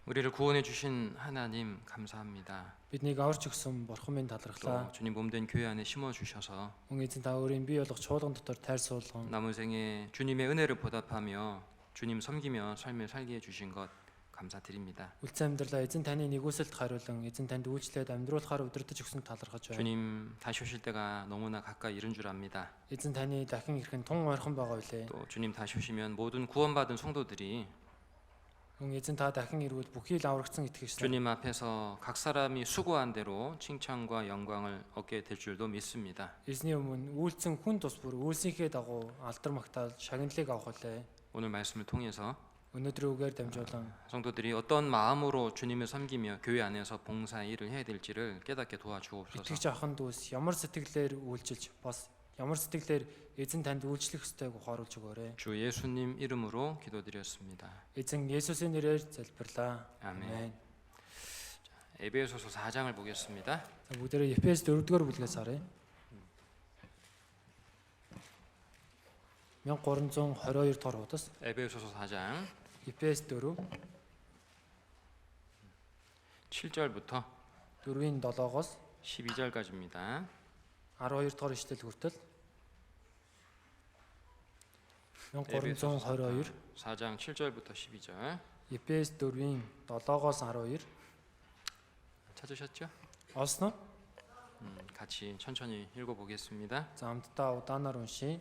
우리를 구원해 주신 하나님 감사합니다. Биднийг аварч өгсөн бурхан минь талархлаа. 또 주님 몸된 교회 안에 심어 주셔서 Мөн эзэн та өөрийн бий болгох чуулган дотор тайр суулган 남은 생에 주님의 은혜를 보답하며 주님 섬기며 삶을 살게 해 주신 것 감사드립니다. үлцэн амьдралаа эзэн таны нэгүсэлд хариулан эзэн танд үйлчлээд амьдруулахаар удирдах өгсөн талархаж байна. 주님 다시 오실 때가 너무나 가까이 이른 줄 압니다. Эзэн таны дахин ирэх нь тун ойрхон байгаа үлээ. 또 주님 다시 오시면 모든 구원받은 성도들이 Мөн эзэн та дахин ирвэл бүхий л аврагдсан итгэгч нар 주님 앞에서 각 사람이 수고한 대로 칭찬과 영광을 얻게 될 줄도 믿습니다. эзний өмнө үйлцэн хүн тус бүр үйлсийнхээ дагуу алдар магтаал шагналыг авах үлээ. 오늘 말씀을 통해서 Өнөөдрийн үгээр дамжуулан 성도들이 어떤 마음으로 주님을 섬기며 교회 안에서 봉사 일을 해야 될지를 깨닫게 도와주옵소서. итгэж ахын дүүс ямар сэтгэлээр үйлчилж бас ямар сэтгэлээр эзэн танд үйлчлэх ёстойг ухааруулж өгөөрэй. 주 예수님 이름으로 기도드렸습니다. эзэн Есүсийн нэрээр залбирлаа. 아멘. 에베소서 4장을 보겠습니다. За бүгдээрээ Ефес 4-р бүлгээс харъя. 1322 дахь хуудас 에베소서 4장 Ефес 4 7절부터 4-ийн 7-оос 12절까지입니다. 12 дахь ишлэл хүртэл 1322 4장 7절부터 12절 Ефес 4-ийн 7-оос 12 찾으셨죠? олсон уу? 같이 천천히 읽어보겠습니다. За хамтдаа удаанаар уншийе.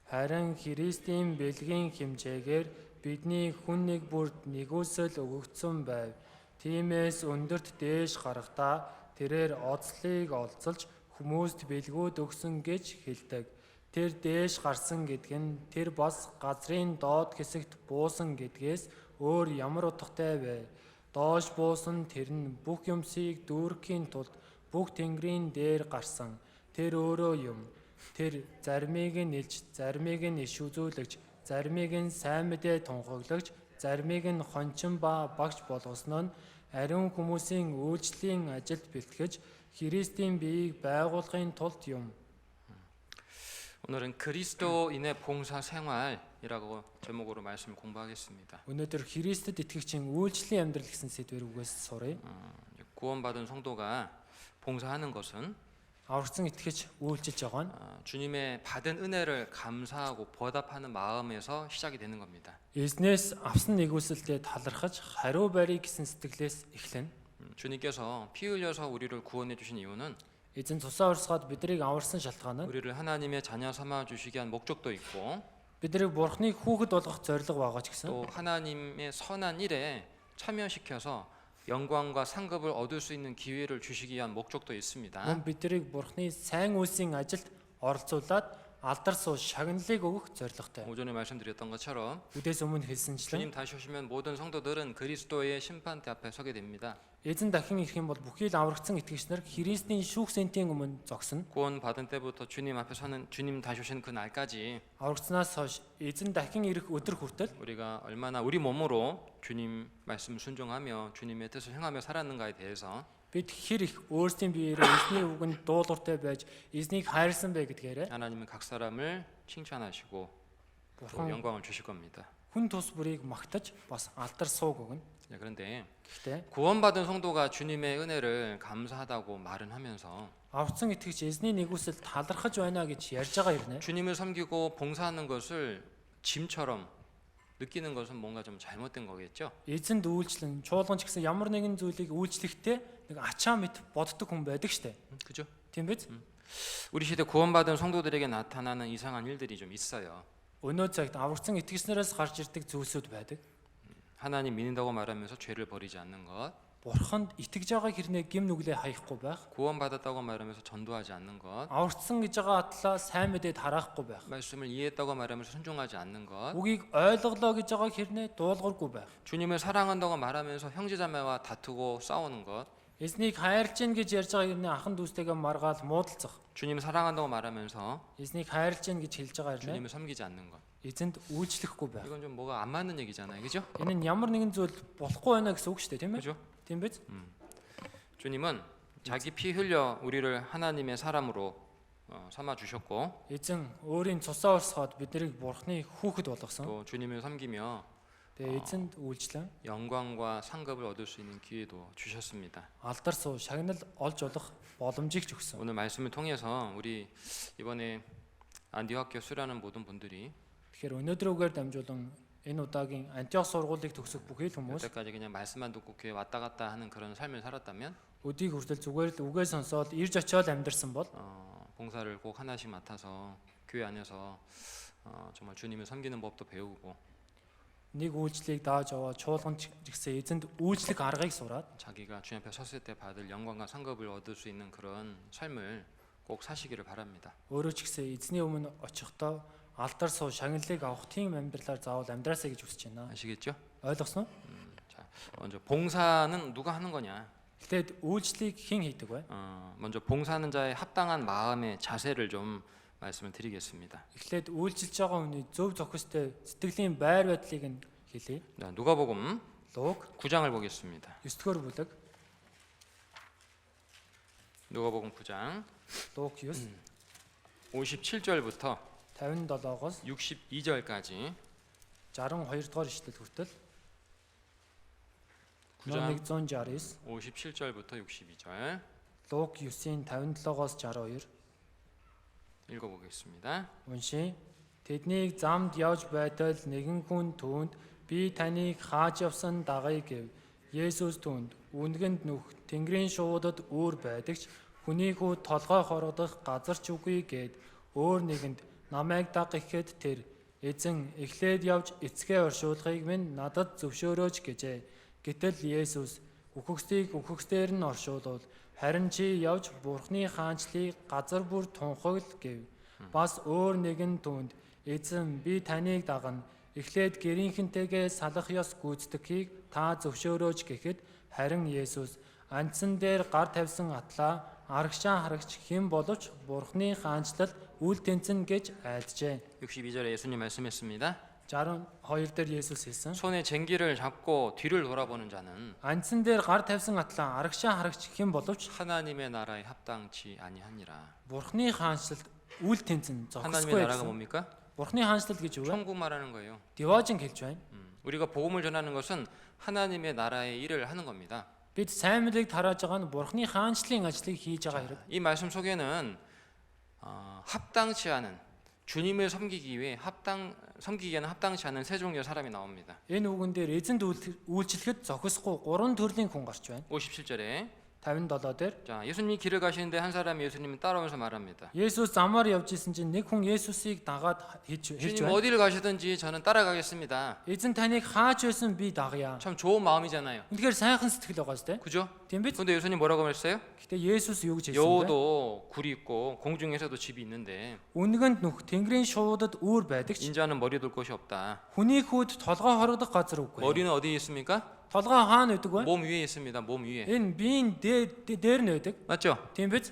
Харин Христийн бэлгийн хэмжээгээр бидний хүн нэг бүрд нэгүсэл өгөгдсөн байв. Тиймээс өндөрт дээш гарахдаа тэрээр оцлыг олзолж хүмүүст бэлгүүд өгсөн гэж хэлдэг. Тэр дээш гарсан гэдг нь тэр бас газрын доод хэсэгт буусан гэдгээс өөр ямар утгатай вэ? Доош буусан тэр нь бүх юмсыг дүүрхийн тулд бүх тэнгэрийн дээр гарсан. Тэр өөрөө юм. Тэр заримыг нь илж, заримыг нь иш үзүүлэгч, заримыг нь сайн мэдээ тунхаглагч, заримыг нь хончин ба багш болгосноо нь ариун хүмүүсийн үйлчлэлийн ажилд бэлтгэж Христийн биеийг байгуулахын тулд юм. 오늘은 그리스도인의 봉사 생활이라고 제목으로 말씀을 공부하겠습니다. Өнөөдөр Христэд итгэгчийн үйлчлэлийн амьдрал гэсэн сэдвээр үгээс суръя. 구원받은 성도가 봉사하는 것은 Аврагдсан итгэгч үйлчилж байгаа нь 주님의 받은 은혜를 감사하고 보답하는 마음에서 시작이 되는 겁니다. эзнээс авсан нэгүсэлтэд талархаж хариу барья гэсэн сэтгэлээс эхлэнэ. 주님께서 피 흘려서 우리를 구원해 주신 이유는 Эзэн цусаа урсгаад бидрийг аварсан шалтгаан нь 우리를 하나님의 자녀 삼아 주시기 위한 목적도 있고 бидрийг Бурхны хүүхэд болгох зорилго байгаа ч гэсэн 또 하나님의 선한 일에 참여시켜서 영광과 상급을 얻을 수 있는 기회를 주시기 위한 목적도 있습니다. мөн бидрийг Бурхны сайн үйлсийн ажилд оролцуулаад алдар суу шагналыг өгөх зорилготой. 오전에 말씀드렸던 것처럼 Үдээс өмнө хэлсэнчлэн 주님 다시 오시면 모든 성도들은 그리스도의 심판대 앞에 서게 됩니다. эзэн дахин ирэх юм бол бүхий л аврагдсан итгэгч нар Христийн шүүхсэнтийн өмнө зогсно. 구원 받은 때부터 주님 앞에 서는 주님 다시 오시는 그 날까지 Аврагдсанаас хойш эзэн дахин ирэх өдөр хүртэл 우리가 얼마나 우리 몸으로 주님 말씀 순종하며 주님의 뜻을 행하며 살았는가에 대해서 бид хэр их өөрсдийн биеэрээ эзний үгэнд дуулууртай байж эзнийг хайрлсан бэ гэдгээрээ 하나님은 각 사람을 칭찬하시고 또 бурхан 영광을 주실 겁니다. хүн тус бүрийг магтаж бас алдар сууг өгнө. 네, 그런데 Гэхдээ 구원받은 성도가 주님의 은혜를 감사하다고 말은 하면서 аврагдсан итгэгч эзний нэгүсэл талархаж байна гэж ярьж байгаа юм нэ. 주님을 섬기고 봉사하는 것을 짐처럼 느끼는 것은 뭔가 좀 잘못된 거겠죠? Эзэнд үйлчлэн чуулган ч гэсэн ямар нэгэн зүйлийг үйлчлэхдээ нэг ачаа мэт боддог хүн байдаг штэ. 그죠? Тийм биз? 우리 시대 구원받은 성도들에게 나타나는 이상한 일들이 좀 있어요. Өнөө цагт аврагдсан итгэгчнээс гарч ирдэг зүйлсүүд байдаг. 하나님 믿는다고 말하면서 죄를 버리지 않는 것, Бурханд итгэж байгаа хэрнээ гим нүглээ хаяхгүй байх. 구원받았다고 말하면서 전도하지 않는 것, Аврагдсан гэж байгаа атлаа сайн мэдээд хараахгүй байх. 말씀을 이해했다고 말하면서 순종하지 않는 것, Үгийг ойлголоо гэж байгаа хэрнээ дуулуургүй байх. 주님을 사랑한다고 말하면서 형제자매와 다투고 싸우는 것, Эзнийг хайрлж гин гэж ярьж байгаа хэрнээ ахан дүүстэйгээ маргаал муудалцах. 주님을 사랑한다고 말하면서 Эзнийг хайрлж гин гэж хэлж байгаа хэрнээ 주님을 섬기지 않는 것. эзэнд үйлчлэхгүй байх. 이건 좀 뭐가 안 맞는 얘기잖아요, 그죠? Энэ нь ямар нэгэн зүйл болохгүй байна гэсэн үг шүү дээ, тийм ээ? 그죠? Тийм биз? 주님은 자기 피 흘려 우리를 하나님의 사람으로 삼아 주셨고 Эзэн өөрийн цусаа урсгаад биднийг Бурхны хүүхэд болгосон. 또 주님을 섬기며 Тэгээ эзэнд үйлчлэн 영광과 상급을 얻을 수 있는 기회도 주셨습니다. алдар суу шагнал олж болох боломжийг ч өгсөн. 오늘 말씀을 통해서 우리 이번에 안디옥 학교 수료하는 모든 분들이 Тэгэхээр өнөөдрөөр дамжуулан энэ удаагийн Антиох сургуулийг төгсөх бүхий л хүмүүс 여태까지 그냥 말씀만 듣고 교회 왔다 갔다 하는 그런 삶을 살았다면 өдийг хүртэл зүгээр л үгээ сонсоод ирж очиод амьдарсан бол 봉사를 꼭 하나씩 맡아서 교회 안에서 정말 주님을 섬기는 법도 배우고 нэг үйлчлийг дааж аваад чуулган гэсэн эзэнд үйлчлэх аргыг сураад 자기가 주님 앞에 섰을 때 받을 영광과 상급을 얻을 수 있는 그런 삶을 꼭 사시기를 바랍니다. өөрөө ч гэсэн эзний өмнө очихдоо алдар суу шагналыг авах тийм амьдралаар заавал амьдраасаа гэж хүсэж байна. 아시겠죠? Ойлгосноо? 자, 먼저 봉사는 누가 하는 거냐? Тэгэхэд үйлчлийг хэн хийдэг вэ? 먼저 봉사하는 자의 합당한 마음의 자세를 좀 말씀을 드리겠습니다. Эхлээд үйлчилж байгаа хүний зөв зохистой сэтгэлийн байр байдлыг нь хэлье. 자, 누가복음 Луг 9장을 보겠습니다. 9-р бүлэг. 누가복음 9장 Луг 9 57절부터 57-оос 62절까지 62-р ишлэл хүртэл 9장 169 57절부터 62절 Луг 9-ийн 57-оос 62 읽어보겠습니다. уншия. Тэднийг замд явж байтал нэгэн хүн түүнд би таныг хааж явсан дагая гэв. Есүс түүнд үнгэнд нүх Тэнгэрийн шуудад үүр байдагч хүний хүү толгой хорогдох газар ч үгүй гэд өөр нэгэнд намайг даг гэхэд тэр эзэн эхлээд явж эцгээ оршуулгыг минь надад зөвшөөрөөч гэжээ. Гэтэл Есүс үхэгсдийг үхэгсдээр нь оршуулвал харин чи явж Бурхны хаанчлыг газар бүр тунхагл гэв. Бас өөр нэгэн түүнд эзэн би таныг дагна. Эхлээд гэрийнхэнтэйгээ салах ёс гүйцэтгэхийг та зөвшөөрөөч гэхэд харин Есүс анцсан дээр гар тавьсан атлаа арагшаа харагч хэн боловч Бурхны хаанчлал үл тэнцэн гэж айлджээ. 62절에 예수님 말씀했습니다. 62 дээр Есүс хэлсэн. 손에 쟁기를 잡고 뒤를 돌아보는 자는 Анцсан дээр гар тавьсан атлаа арагшаа харагч хэн боловч 하나님의 나라에 합당치 아니하니라. Бурхны хаанчлалд үл тэнцэн 하나님의 зогсохгүй 나라가 гэсэн. 뭡니까? Бурхны хаанчлал гэж юу вэ? 천국 말하는 거예요. Деважин хэлж байна. 우리가 복음을 전하는 것은 하나님의 나라의 일을 하는 겁니다. Бид сайн мэдээг тарааж байгаа нь Бурхны хаанчлалын ажлыг хийж байгаа хэрэг. 이 말씀 속에는 합당치 않은 주님을 섬기기에는 합당치 않은 세 종류의 사람이 나옵니다. Энэ үгэн дээр эзэнд үйлчлэхэд зохисгүй 3 төрлийн хүн гарч байна. 57절에 57 дээр 자, 예수님이 길을 가시는데 한 사람이 예수님을 따라오면서 말합니다. Есүс замаар явж исэн чинь нэг хүн Есүсийг дагаад хэлж 주님 байна. 어디를 가시든지 저는 따라가겠습니다. Эзэн таныг хааж байсан би дагая. 참 좋은 마음이잖아요. Үнэхээр сайхан сэтгэл байгаа зү. 그죠? Тийм биз? 근데 예수님 뭐라고 했어요? Гэтэ Есүс юу гэж хэлсэн бэ? 여호도 굴이 있고 공중에서도 집이 있는데 Үнгэнд нүх Тэнгэрийн шуудад үүр байдаг ч 인자는 머리 둘 곳이 없다. хүний хүүд толгой хорогдох газар үгүй. 머리는 어디에 있습니까? Толгой хаана байдаг вэ? 몸 위에 있습니다. 몸 위에. Энэ биеийн дээр нь байдаг. 맞죠? Тийм биз?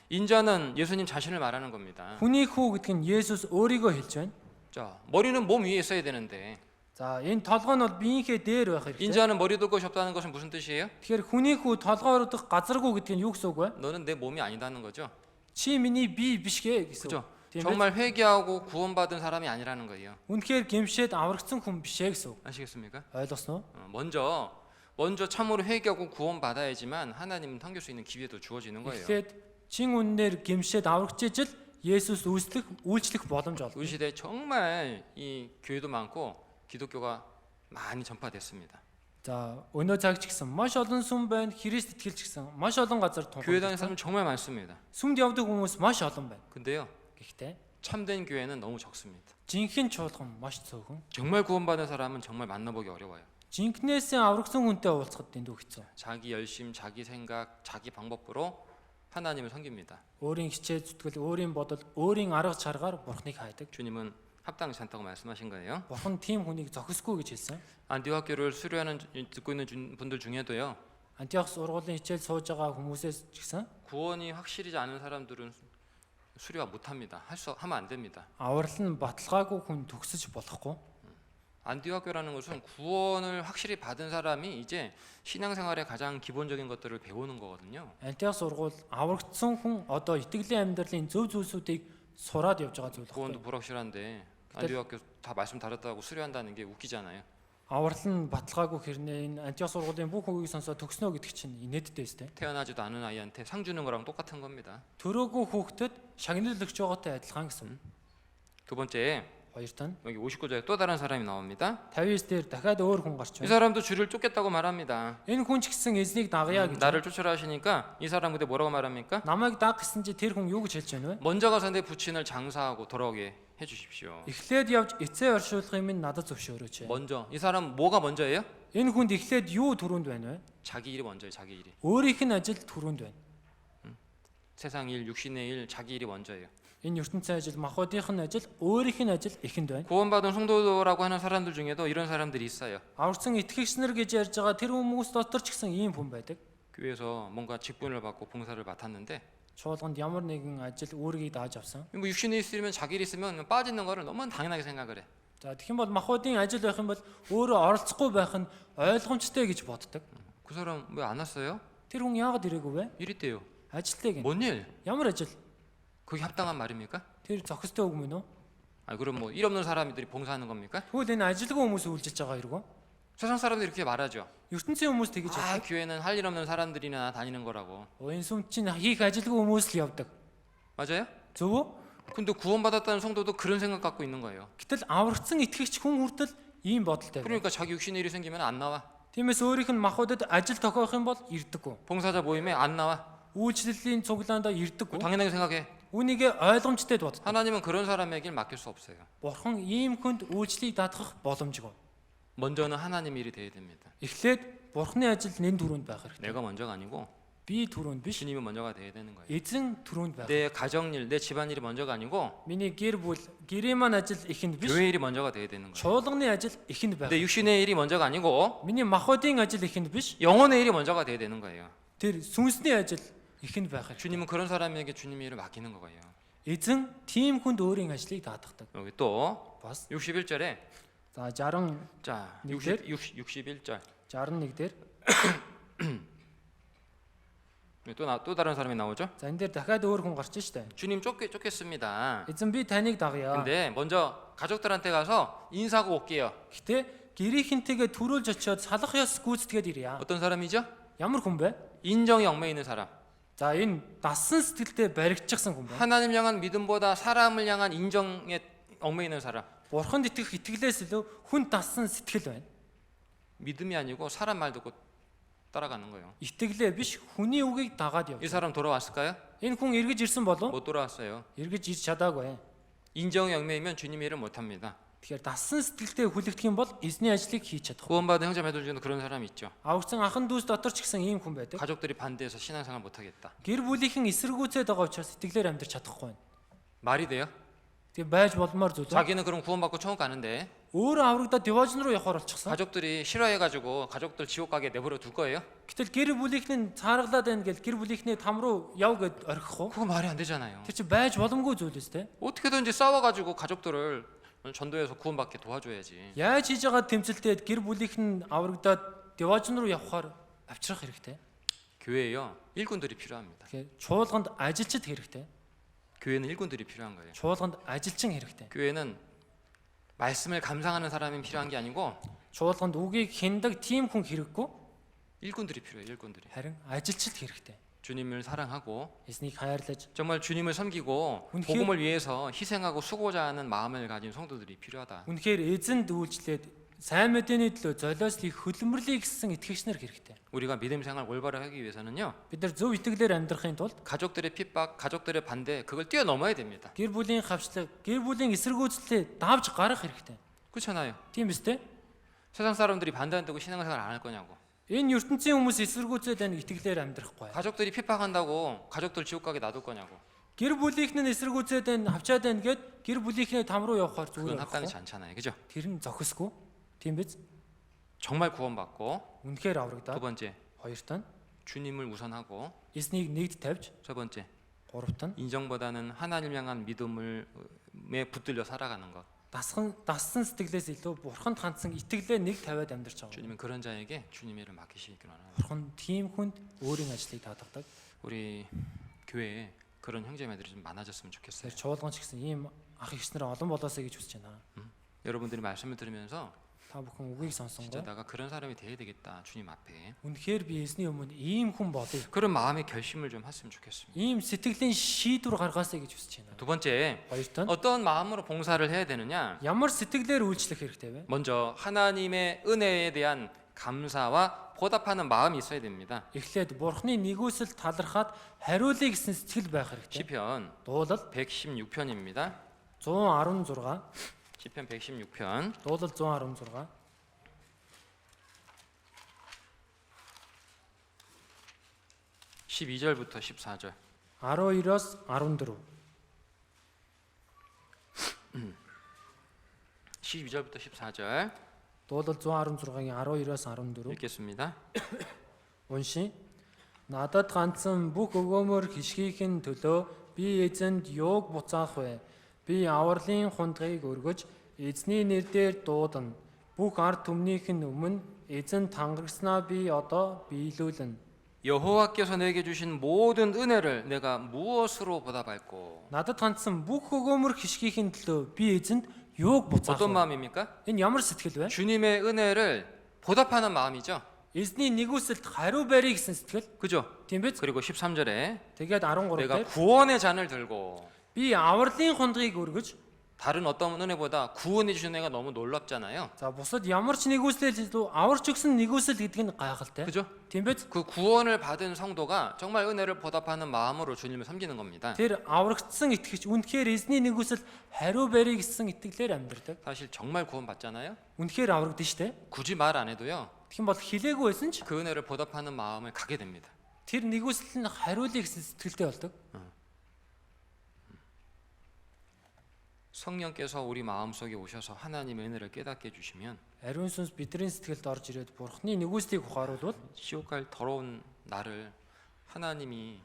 인자는 예수님 자신을 말하는 겁니다. Хүний хүү гэдэг нь Есүс өөрийгөө хэлж байна. 자, 머리는 몸 위에 있어야 되는데 За энэ толгой нь бол биеийнхээ дээр байх хэрэгтэй. 인자는 머리 둘 곳이 없다는 것은 무슨 뜻이에요? Тэгэхээр хүний хүү толгой орох газаргүй гэдэг нь юу гэсэн үг вэ? 너는 내 몸이 아니다는 거죠. Чи миний бие биш гээ гэсэн. 그죠? Тийм биз? 정말 회개하고 구원받은 사람이 아니라는 거예요. Үнэхээр гимшээд аврагдсан хүн биш ээ гэсэн. 아시겠습니까? Ойлгосноо? 먼저 참으로 회개하고 구원받아야지만 하나님은 섬길 수 있는 기회도 주어지는 거예요. Тэгэхэд чин үнээр гимшээд аврагчиж л Есүс үйлчлэх боломж олно. 우리 시대에 정말 이 교회도 많고 기독교가 많이 전파됐습니다. За өнөө цаг ч гэсэн маш олон сүм байна. Христ итгэл ч гэсэн маш олон газар 교회 다니는 тунхагласан. 사람 정말 많습니다. Сүмд явдаг хүмүүс маш олон байна. 근데요, Гэхдээ 참된 교회는 너무 적습니다. жинхэнэ чуулган маш цөөхөн. 정말 구원받은 사람은 정말 만나보기 어려워요. Жинхнээсээ аврагсан хүнтэй уулзахад дэндүү хэцүү. 자기 열심, 자기 생각, 자기 방법으로 하나님을 섬깁니다. Өөрийн хичээл зүтгэл, өөрийн бодол, өөрийн арга чаргаар Бурхныг хайдаг. 주님은 합당치 않다고 말씀하신 거예요. Бурхан тийм хүнийг зохисгүй гэж хэлсэн. 안디옥 학교를 수료하는 듣고 있는 분들 중에도요. Антиох сургуулийн хичээл сууж байгаа хүмүүсээс ч гэсэн 구원이 확실하지 않은 사람들은 수료가 못합니다. 하면 안 됩니다. аврал нь баталгаагүй хүн төгсөж болохгүй. 안디옥 학교라는 것은 구원을 확실히 받은 사람이 이제 신앙생활의 가장 기본적인 것들을 배우는 거거든요. Антиох сургууль аврагдсан хүн одоо итгэлийн амьдралын зөв зүйлсүүдийг сураад явж байгаа зүйл 구원도 баггүй. 불확실한데 안디옥 학교 다 말씀 다르다고 수료한다는 게 웃기잖아요. аврал нь баталгаагүй хэрнээ энэ антиох сургуулийн бүх үгийг сонсоод төгснөө гэдэг чинь инээдтэй өстэй. 태어나지도 않은 아이한테 상 주는 거랑 똑같은 겁니다. Төрөөгүй хүүхдэд шагнал өгч байгаатай адилхан гэсэн. 두 번째, Хоёр тань 여기 59절에 또 다른 사람이 나옵니다. 59 дээр дахиад өөр хүн гарч 이 байна. 사람도 주를 쫓겠다고 말합니다. Энэ хүн ч гэсэн эзнийг дагая гэж. 나를 쫓으라 하시니까 이 사람 근데 뭐라고 말합니까? Намайг даг гэсэн чи тэр хүн юу гэж хэлж байна вэ? 먼저 가서 내 부친을 장사하고 돌아오게 해주십시오. Эхлээд явж эцээ оршуулгын минь надад зөвшөөрөөч. 먼저 이 사람 뭐가 먼저예요? Энэ хүнд эхлээд юу түрүүнд байна вэ? 자기 일이 먼저예요. 자기 일이. Өөрийнх нь ажил түрүүнд байна. 세상 일, 육신의 일, 자기 일이 먼저예요. Энэ ертөнцийн ажил, махбодынх нь ажил, өөрийнх нь ажил ихэнд байна. 구원받은 성도라고 하는 사람들 중에도 이런 사람들이 있어요. Аварсан итгэгч нар гэж ярьж байгаа тэр хүмүүс дотор ч гэсэн ийм хүн байдаг. 교회에서 뭔가 직분을 받고 봉사를 맡았는데 Чуулганд ямар нэгэн ажил өөрийгөө дааж авсан. 뭐 육신에 있으면 자기 일 있으면 빠지는 거를 너무 당연하게 생각을 해. За тэгэх юм бол махбодын ажил байх юм бол өөрөө оролцохгүй байх нь ойлгомжтой гэж боддог. 그 사람 왜 안 왔어요? Тэр хүн яагаад ирээгүй вэ? 일 있대요. Ажилтайг. 뭔 일? Ямар ажил? 그게 합당한 말입니까? Тэр зохистой үг мөн үү? 아 그럼 뭐 일 없는 사람들이 봉사하는 겁니까? Тэгвэл энэ ажилгүй хүмүүс үйлчилж байгаа хэрэггүй. 세상 사람들이 이렇게 말하죠. ертөнцийн хүмүүс тэгэж 아 ярьдаг. 교회는 할 일 없는 사람들이나 다니는 거라고. Энэ сүм чинь хийх ажилгүй хүмүүс л явдаг. 맞아요? Зөв үү? 근데 구원받았다는 성도도 그런 생각 갖고 있는 거예요. Гэтэл аврагдсан итгэгч хүн хүртэл ийм бодолтой байна. 그러니까 자기 육신의 일이 생기면 안 나와. Тиймээс өөрийнх нь махбодод ажил тохиох юм бол ирдэггүй. 봉사자 모임에 안 나와. Үйлчлэлийн цуглаанд ирдэггүй. 당연하게 생각해. Үүнийг ойлгомжтой боддог. 하나님은 그런 사람에게 맡길 수 없어요. Бурхан ийм хүнд үйлчлийг даатгах боломжгүй. 먼저는 하나님 일이 돼야 됩니다. Эхлээд Бурханы ажил нэн түрүүнд байх хэрэгтэй. 내가 먼저가 아니고 Би түрүүнд биш, 주님이 먼저가 돼야 되는 거예요. эзэн түрүүнд байх. 내 가정일, 내 집안일이 먼저가 아니고 Миний гэр бүл, гэрээ маань ажил ихэнд биш, 교회 일이 먼저가 돼야 되는 거예요. чуулганы ажил ихэнд байх. 내 육신의 일이 먼저가 아니고 Миний махбодын ажил ихэнд биш, 영혼의 일이 먼저가 돼야 되는 거예요. тэр сүнсний ажил ихэнд байх. 주님은 그런 사람에게 주님의 일을 맡기는 거예요. Эзэн тийм хүнд өөрийн ажлыг даатгадаг. 여기 또 Бас 61절에 за 60 자, нэгдэр? 61절. 61 дээр 또 다른 사람이 나오죠? за энэ дээр дахиад өөр хүн гарч штэ. 주님 쫓겠습니다. Эзэн би таныг дагая. 근데 먼저 가족들한테 가서 인사하고 올게요. Гэтэ гэрийнхэнтэйгээ төрүүлж очиод салах ёс гүйцэтгээд ирье. 어떤 사람이죠? Ямар хүн бэ? 인정에 얽매 있는 사람. За энэ дасан сэтгэлтэй баригдчихсан хүн байна. 하나님 향한 믿음보다 사람을 향한 인정에 얽매 있는 사람. Бурханд итгэх итгэлээс илүү хүн дасан сэтгэл байна. 믿음이 아니고 사람 말 듣고 따라가는 거예요. Итгэлээ биш хүний үгийг дагаад 이 явж. 사람 돌아왔을까요? Энэ хүн эргэж ирсэн болов? 못 돌아왔어요. Эргэж ирж чадаагүй. 인정에 얽매이면 주님의 일을 못 합니다. Тэгэхээр дасан сэтгэлтэй хүлэгдэх юм бол эзний ажлыг хийж чадах. 구원받은 형제매들 중에도 그런 사람이 있죠. Аврагсан ахын дүүс дотор ч гэсэн ийм хүн байдаг. 가족들이 반대해서 신앙생활 못 하겠다. Гэр бүлийнхэн эсэргүүцээд байгаа учраас итгэлээр амьдрч чадахгүй байна. 말이 돼요? Тэгээ байж болмоор зүйл. 자기는 그럼 구원받고 천국 가는데 Өөрөө аврагдаад деважн руу явахаар болчихсон. 가족들이 싫어해가지고 가족들 지옥 가게 내버려 둘 거예요? Гэтэл гэр бүлийнхэн цааргалаад байна гэж гэр бүлийнхний там руу яв гэд орхих уу? 그거 말이 안 되잖아요. Тэр чинь байж боломгүй зүйл өстэй. 어떻게든지 싸워가지고 가족들을 전도해서 구원받게 도와줘야지. Яаж хийж байгаа тэмцэлтэд гэр бүлийнхэн аврагдаад деважн руу явахаар авчрах хэрэгтэй. 교회에요 일꾼들이 필요합니다. Тэгэхээр чуулганд ажилчид хэрэгтэй. 교회는 일꾼들이 필요한 거예요. Чуулганд ажилчин хэрэгтэй. 교회는 말씀을 감상하는 사람이 필요한 게 아니고 Чуулганд үгийг хиндэг тийм хүн хэрэггүй. 일꾼들이 필요해요. 일꾼들이. Харин ажилчид хэрэгтэй. 주님을 사랑하고 Эзнийг хайрлаж 정말 주님을 섬기고 үнэхээр- 복음을 위해서 희생하고 수고자 하는 마음을 가진 성도들이 필요하다. үнэхээр эзэнд үйлчлээд сайн мэдээний төлөө золиослыг хөлбөмбөрлөе гэсэн итгэгч нар хэрэгтэй. 우리가 믿음 생활 올바로 하기 위해서는요. Бид нар зөв итгэлээр амьдрахын тулд 가족들의 핍박, 가족들의 반대 그걸 뛰어넘어야 됩니다. гэр бүлийн хавчлаг, гэр бүлийн эсэргүүцлээ давж гарах хэрэгтэй. 그렇잖아요. Тийм биз дээ? 세상 사람들이 반대한다고 신앙생활 안 할 거냐고. Энэ ертөнцийн хүмүүс эсэргүүцээд байна итгэлээр амьдрахгүй. 가족들이 핍박한다고 가족들 지옥 가게 놔둘 거냐고. Гэр бүлийнхэн эсэргүүцээд байна, хавчаад байна гэд гэр бүлийнхээ там руу явахаар 그건 зүгээр 합당치 авахгүй. 않잖아요. 그죠? Тэр нь зохисгүй. Тийм биз? 정말 구원받고 Үнэхээр 두 аврагдаад 번째 хоёр тань 주님을 우선하고 эзнийг нэгд тавьж 세 번째 гурав тань 인정보다는 하나님 향한 믿음에 붙들려 살아가는 것. дассан сэтгэлээс илүү бурханд хандсан итгэлээ нэг тавиад амьдарч байгаа. 주님은 그런 자에게 주님의 일을 맡기시기 원합니다. Бурхан тийм хүнд өөрийн ажлыг даатгадаг. 우리 교회에 그런 형제매들이 좀 많아졌으면 좋겠어요. Тэр чуулган ч гэсэн ийм ах эгчнэр олон болоосэй гэж хүсэж байна. 여러분들이 말씀을 들으면서 Та Та бүхэн үгийг сонсон 진짜 гоо. 내가 그런 사람이 돼야 되겠다 주님 앞에. Үнэхээр би эзний өмнө ийм хүн болъё. 그런 마음의 결심을 좀 했으면 좋겠습니다. Ийм сэтгэлийн шийдвэр гаргаасаа гэж хүсэж байна. 두 번째, Хоёрт нь 어떤 마음으로 봉사를 해야 되느냐? ямар сэтгэлээр үйлчлэх хэрэгтэй вэ? 먼저 하나님의 은혜에 대한 감사와 보답하는 마음이 있어야 됩니다. Эхлээд Бурхны нэгүсэл талархаад хариулъя гэсэн сэтгэл байх хэрэгтэй. 시편 Дуулал 116편입니다. 116. 시편 116편 Дуулал 116. 12절부터 14절. 12-оос 14. 12절부터 14절 Дуулал 116-гийн 12-оос 14. 읽겠습니다. Уншия. Надад ганцхан бүх өгөөмөр хишгийхэн төлөө би эзэнд юуг буцаах вэ? Би авралын хундгыг өргөж эзний нэрээр дуудана. Бүх ард түмнийхэн өмнө эзэн тангарагснаа би одоо биелүүлнэ. 여호와께서 내게 주신 모든 은혜를 내가 무엇으로 보답할꼬? Надад ганцхан бүх өгөөмөр хишгийхэн төлөө би эзэнд юуг буцаах 어떤 вэ? 마음입니까? Энэ ямар сэтгэл вэ? 주님의 은혜를 보답하는 마음이죠. Эзний нэгүсэлд хариу барья гэсэн сэтгэл. 그죠? Тийм биз? 그리고 13절에 Тэгээд 13 내가 дээр 구원의 잔을 들고 би авралын хундгыг өргөж 다른 어떤 은혜보다 구원해 주신 은혜가 너무 놀랍잖아요. за бусад ямар ч нэгүслэл аварч өгсөн нэгүсэл гэдэг нь гайхалтай. 그죠? Тийм биз? 그 구원을 받은 성도가 정말 은혜를 보답하는 마음으로 주님을 섬기는 겁니다. Тэр аврагдсан итгэгч үнэхээр эзний нэгүсэл хариу барья гэсэн итгэлээр амьдрдаг. 사실 정말 구원 받잖아요. Үнэхээр аврагдсан шүү дээ. 굳이 말 안 해도요. Тэгэх юм бол хэлээгүй байсан ч 그 은혜를 보답하는 마음을 가게 됩니다. тэр нэгүсэл нь хариулъя гэсэн сэтгэлтэй болдог. 성령께서 우리 마음속에 오셔서 하나님의 은혜를 깨닫게 해주시면 Ариун сүнс бидний сэтгэлд орж ирээд Бурхны нэгүслийг ухааруулвал 지옥 갈 더러운 나를 하나님이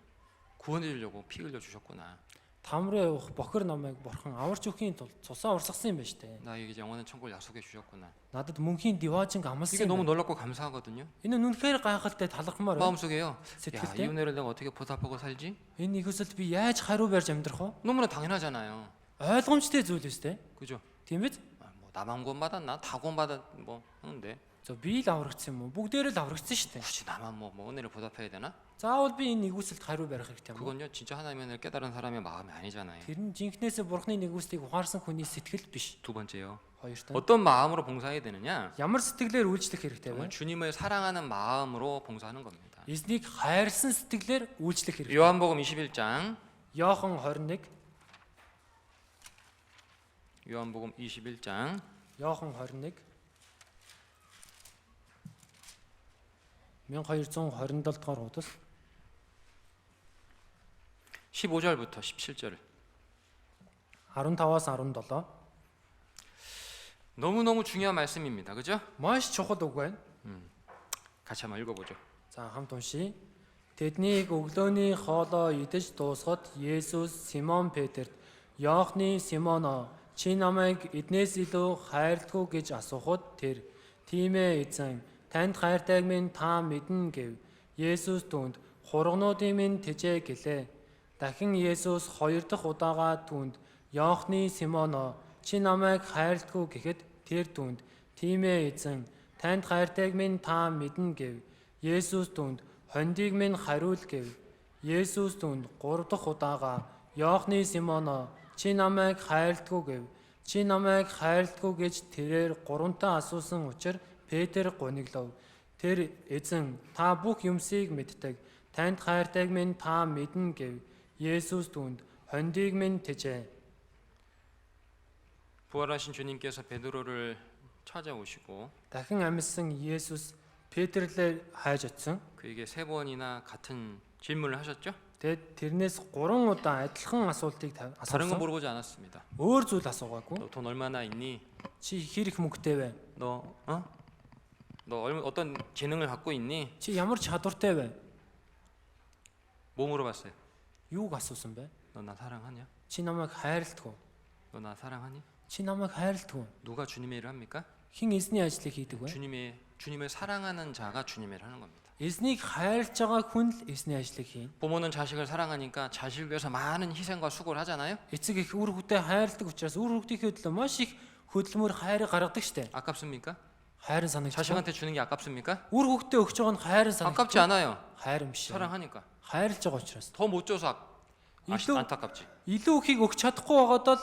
구원해 주려고 피 흘려 주셨구나. тамрын явах бохир намайг Бурхан аварч өгөхийн тулд цусаа урсгасан юм байна шүү дээ. 나에게 영원한 천국을 약속해 주셨구나. Надад мөнхийн диваажинг 이게 амласан 너무 юм. 놀랍고 감사하거든요. Энэ нь үнэхээр гайхалтай талархмаар байна. 마음속에요. 야, 이 сэтгэлтэй. 은혜를 내가 어떻게 보답하고 살지? Энэ нэгүсэлд би яаж хариу барьж амьдрах вэ? 너무나 당연하잖아요. ойлгомжтой зүйл үстэй. 그죠? Тийм биз? 뭐 나만 구원받았나? 다 구원받았 뭐 하는데 За би л аврагдсан юм уу? Бүгдээр л аврагдсан шүү дээ. 굳이 나만 뭐 은혜를 보답해야 되나? Заавал би энэ нэгүсэлд хариу барих хэрэгтэй юм уу? 그건요 진짜 하나님의 은혜를 깨달은 사람의 마음이 아니잖아요. Тэр нь жинхнээсээ Бурхны нэгүслийг ухаарсан хүний сэтгэл биш. 두 번째요. Хоёрт нь 어떤 마음으로 봉사해야 되느냐? ямар сэтгэлээр үйлчлэх хэрэгтэй вэ? 정말 주님을 사랑하는 마음으로 봉사하는 겁니다. Эзнийг хайрлсан сэтгэлээр үйлчлэх хэрэгтэй. 요한복음 21장 Иохан 21, 요한복음 21장 Иохан 21 1227 дугаар хуудас 15절부터 17절 15-аас 17 너무너무 중요한 말씀입니다. 그죠? маш чухал үг байна. 같이 한번 읽어보죠. За хамт уншийе. Тэднийг өглөөний хоолоо идэж дуусахад Есүс Симон Петерт Иохны Симоно чи намайг эднээс илүү хайрладгүй гэж асуухад тэр тийм ээ эзэн танд хайртайг минь та мэднэ гэв. Есүс түүнд хургнуудын минь тэжээ гэлээ. Дахин Есүс хоёр дахь удаага түүнд Иохны Симоно чи намайг хайрладгүй гэхэд тэр түүнд тийм ээ эзэн танд хайртайг минь та мэднэ гэв. Есүс түүнд хондийг минь хариул гэв. Есүс түүнд гурав дахь удаага Иохны Симоно чи намайг хайрладгүй гэв. Чи намайг хайрладгүй гэж тэрээр гуравтаа асуусан учраас Петр гониглов. Тэр эзэн та бүх юмсыг мэддэг. Танд хайртайг минь та мэднэ гэв. Есүс түүнд хондийг минь тэжээ. 부활하신 주님께서 베드로를 찾아오시고 Дахин амьсан Есүс Петрлээ хайж очсон. 그에게 세 번이나 같은 질문을 하셨죠? Тэгэд тэрнээс 3 удаа адилхан асуултыг 다른 거 асуусан. 물어보지 않았습니다. Өөр зүйл асуугаагүй. 너 돈 얼마나 있니? Чи хэр их мөнгөтэй вэ? 너 어떤 재능을 갖고 있니? Чи ямар чадвартай вэ? 뭐 물어봤어요? Юуг асуусан бэ? 너 나 사랑하냐? Чи намайг хайрладгүй. 너 나 사랑하니? Чи намайг хайрладгүй. 누가 주님의 일을 합니까? Хин эзний ажлыг хийдэг вэ? 주님을 사랑하는 자가 주님의 일을 하는 겁니다. Эзнийг хайрлаж байгаа хүн л эзний ажлыг хийн. 부모는 자식을 사랑하니까 자식을 위해서 많은 희생과 수고를 하잖아요. Эцэг их үр хүүхдээ хайрладаг учраас үр хүүхдийнхээ төлөө маш их хөдөлмөр хайр гаргадаг штэ. 아깝습니까? хайрын санагдчих. 자식한테 주는 게 아깝습니까? Үр хүүхдээ өгч байгаа нь хайрын 아깝지 санагдчих. 않아요. хайрын биш. 사랑하니까. хайрлаж байгаа учраас. 더 못 줘서 илүү 안타깝지. илүү ихийг өгч чадахгүй байгаад л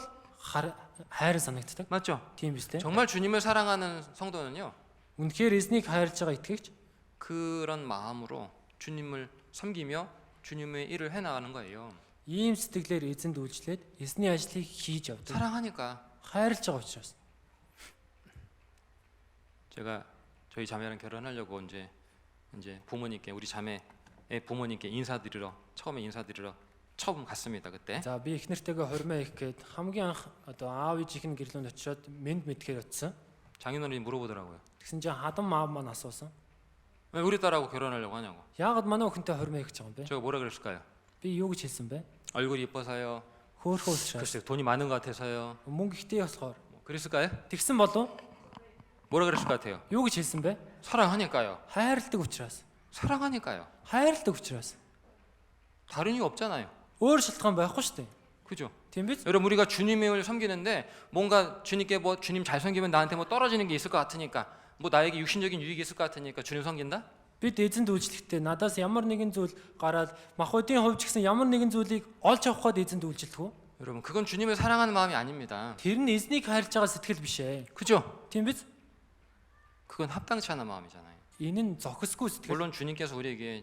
хайрын санагддаг. 맞죠? Тийм биз дээ. 정말 주님을 사랑하는 성도는요. Үнэхээр эзнийг хайрлаж байгаа итгэгч 그런 마음으로 주님을 섬기며 주님의 일을 해 나가는 거예요. ийм сэтгэлээр эзэнд үйлчлээд эзний ажлыг хийж явдаг. 사랑하니까. хайрлаж байгаа учраас. 제가 저희 자매랑 결혼하려고 이제 부모님께 우리 자매의 부모님께 처음에 인사드리러 처음 갔습니다. 그때. За би их нэртэйгээ хормоо их гээд хамгийн анх одоо аав ээжийнх нь гэрлүүнд очиод мэд мэдхээр очисон. 장인어른이 물어보더라고요. Тэгсэн чинь хадам аав маань асуусан. 왜 우리 딸하고 결혼하려고 하냐고. Яагаад манай өхөнтэй хормоо их гэж байгаа юм бэ? 제가 뭐라 그랬을까요? Би юу гэж хэлсэн бэ? 얼굴이 이뻐서요. Хөөхөө учраас. 글쎄 돈이 많은 것 같아서요. Мөнгө ихтэй болохоор. 뭐 그랬을까요? Тэгсэн болов? 뭐라 그랬을 것 같아요? Юу гэж хэлсэн бэ? 사랑하니까요. хайрладаг учраас. 사랑하니까요. хайрладаг учраас. 다른 이유 없잖아요. өөр шалтгаан байхгүй шүү дээ. 그죠? Тийм биз? 여러분 우리가 주님을 섬기는데 뭔가 주님께 뭐 주님 잘 섬기면 나한테 뭐 떨어지는 게 있을 것 같으니까 뭐 나에게 육신적인 유익이 있을 것 같으니까 주님 섬긴다? Бид эзэнд үйлчлэхдээ надаас ямар нэгэн зүйл гараад махбодийн хувьд ч гэсэн ямар нэгэн зүйлийг олж авах гээд эзэнд үйлчлэх үү? 여러분 그건 주님을 사랑하는 마음이 아닙니다. Тэр нь эзнийг хайрлаж байгаа сэтгэл биш ээ. 그죠? Тийм биз? 그건 합당치 않은 마음이잖아요. Энэ нь зохисгүй сэтгэл. 물론 주님께서 우리에게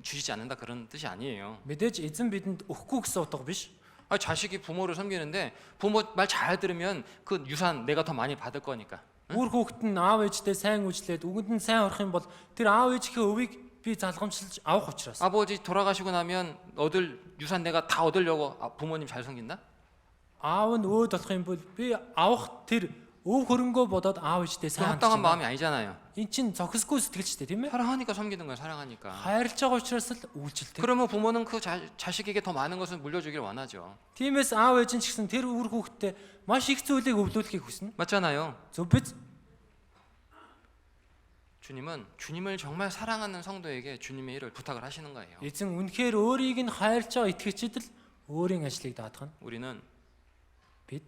주시지 않는다 그런 뜻이 아니에요. Мэдээж эзэн бидэнд өгөхгүй гэсэн утга биш. 아, 자식이 부모를 섬기는데 부모 말 잘 들으면 그 유산 내가 더 많이 받을 거니까. Үр хүүхэд нь аав ээжтэй сайн үйлчлээд үгэнд нь сайн орох юм бол тэр аав ээжийнхээ өвийг би залгамжлж авах учраас. 아버지 돌아가시고 나면 얻을 유산 내가 다 얻으려고 부모님 잘 섬긴다? 아ав нь өөд болох юм бол би авах тэр өв хөрөнгөө бодоод 아ав ээжтэй 그 сайн 합당한 хандж 마음이 байна. 아니잖아요. Эн чин зохисгүй сэтгэлчтэй тийм ээ. 사랑하니까 섬기는 거예요. 사랑하니까. хайрлаж байгаа учраас л үйлчлдэг. 그러면 부모는 그 자식에게 더 많은 것을 물려주길 원하죠. Тиймээс аав ээж нь ч гэсэн тэр үр хүүхэдтэй маш их зүйлийг өвлүүлэхийг хүснэ. 맞잖아요. Зөв биз? 주님은 주님을 정말 사랑하는 성도에게 주님의 일을 부탁을 하시는 거예요. Эзэн үнэхээр өөрийг нь хайрлаж байгаа итгэгчид л өөрийн ажлыг даатгана. 우리는 Бид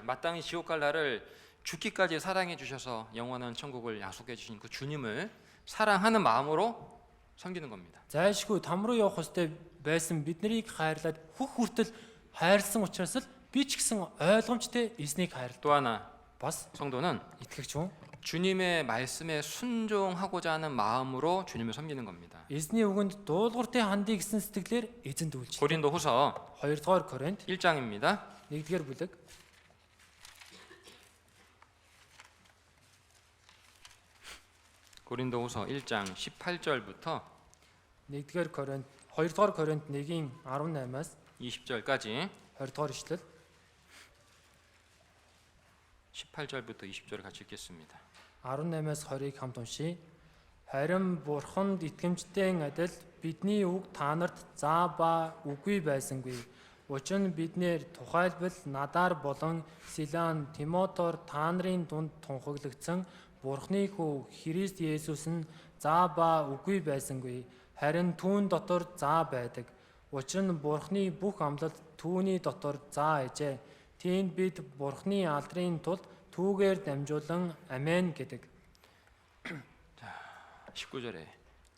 마땅히 지옥 갈 나를 죽기까지 사랑해 주셔서 영원한 천국을 약속해 주신 그 주님을 사랑하는 마음으로 섬기는 겁니다. зайлшгүй там руу явах хөстэй байсан биднийг хайрлаад хөх хүртэл хайрлсан учраас л би ч гэсэн ойлгомжтой эзнийг хайрлаа. 또 하나 Бас 성도는 итгэгч хүн 주님의 말씀에 순종하고자 하는 마음으로 주님을 섬기는 겁니다. эзний үгэнд дуулууртай хандъя гэсэн сэтгэлээр эзэнд үйлчлээ. 고린도후서 2-р Коринт 1장입니다. 1-р бүлэг 고린도후서 1장 18절부터 1-р Коринт 2-р Коринт 1-ийн 18-аас 20절까지 20-р ишлэл 18절부터 20절을 같이 읽겠습니다. 18-аас 20-ыг хамт уншийе. Харин Бурханд итгэмжтэй адил бидний үг та нарт заа ба үгүй байсангүй. Учир нь биднэр тухайлбал надаар болон Силан, Тимотор та нарын дунд тунхаглагдсан Бурхны хүү Христ Есүс нь заа ба үгүй байсангүй. Харин түүн дотор заа байдаг. Учир нь Бурхны бүх амлалт түүний дотор заа ээжээ. Тиймд бид Бурхны алдрын тулд түүгээр дамжуулан 아멘 гэдэг. 19절에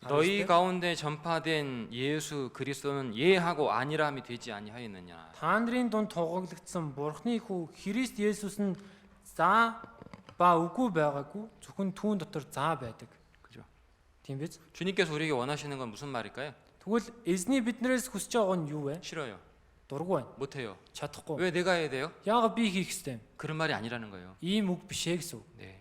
너희 가운데 전파된 예수 그리스도는 예하고 아니라함이 되지 아니하였느냐. Та нарын дунд тунхаглагдсан Бурхны хүү Христ Есүс нь заа ба үгүй байгаагүй зөвхөн түүн дотор заа байдаг. 그죠? Тийм биз? 주님께서 우리에게 원하시는 건 무슨 말일까요? Тэгвэл эзний биднээс хүсэж байгаа нь юу вэ? 싫어요. Дургүй байна. 못해요. Чадахгүй. 왜 내가 해야 돼요? Яагаад би хийх ёстой юм? 그런 말이 아니라는 거예요. Ийм үг биш ээ гэсэн үг. 네.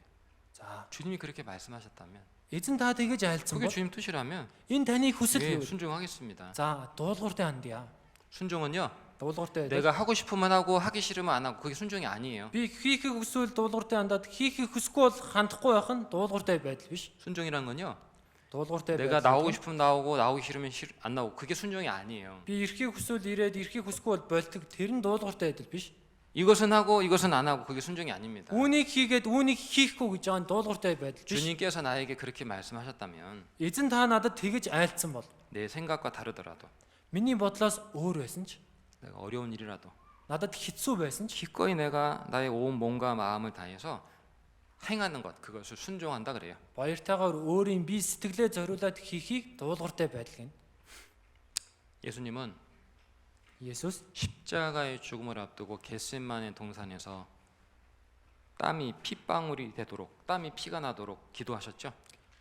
За, 주님이 그렇게 말씀하셨다면 эзэн та тэгэж айлцсан 그게 бол 주님 뜻이라면 энэ таны хүсэл 예, юу вэ? 순종하겠습니다. За, дуулууртай хандъя. 순종은요. Дуулууртай. 내가 하고 싶으면 하고 하기 싫으면 안 하고 그게 순종이 아니에요. Би хийхийг хүсвэл дуулууртай хандаад хийхийг хүсэхгүй бол хандахгүй байх нь дуулууртай байдал биш. 순종이란 건요. Дуулууртай 내가 байдал. 나오고 싶으면 나오고 나오기 싫으면 안 나오고 그게 순종이 아니에요. Би эрхийг хүсвэл ирээд эрхийг хүсэхгүй бол болдог. Тэр нь дуулууртай байдал биш. 이것은 하고 이것은 안 하고 그게 순종이 아닙니다. Үүнийг хийгээд үүнийг хийхгүй гэж байгаа нь дуулууртай байдал биш. 주님께서 나에게 그렇게 말씀하셨다면 Эзэн та надад тэгэж айлцсан бол 내 생각과 다르더라도 миний бодлоос өөр байсан ч 내가 어려운 일이라도 надад хэцүү байсан ч 기꺼이 내가 나의 온 몸과 마음을 다해서 행하는 것, 그것을 순종한다 그래요. Баяртайгаар өөрийн бие сэтгэлээ зориулаад хийхийг дуулууртай байдал гэнэ. 예수님은 Есүс 십자가의 죽음을 앞두고 겟세마네 동산에서 땀이 핏방울이 되도록, 땀이 피가 나도록 기도하셨죠.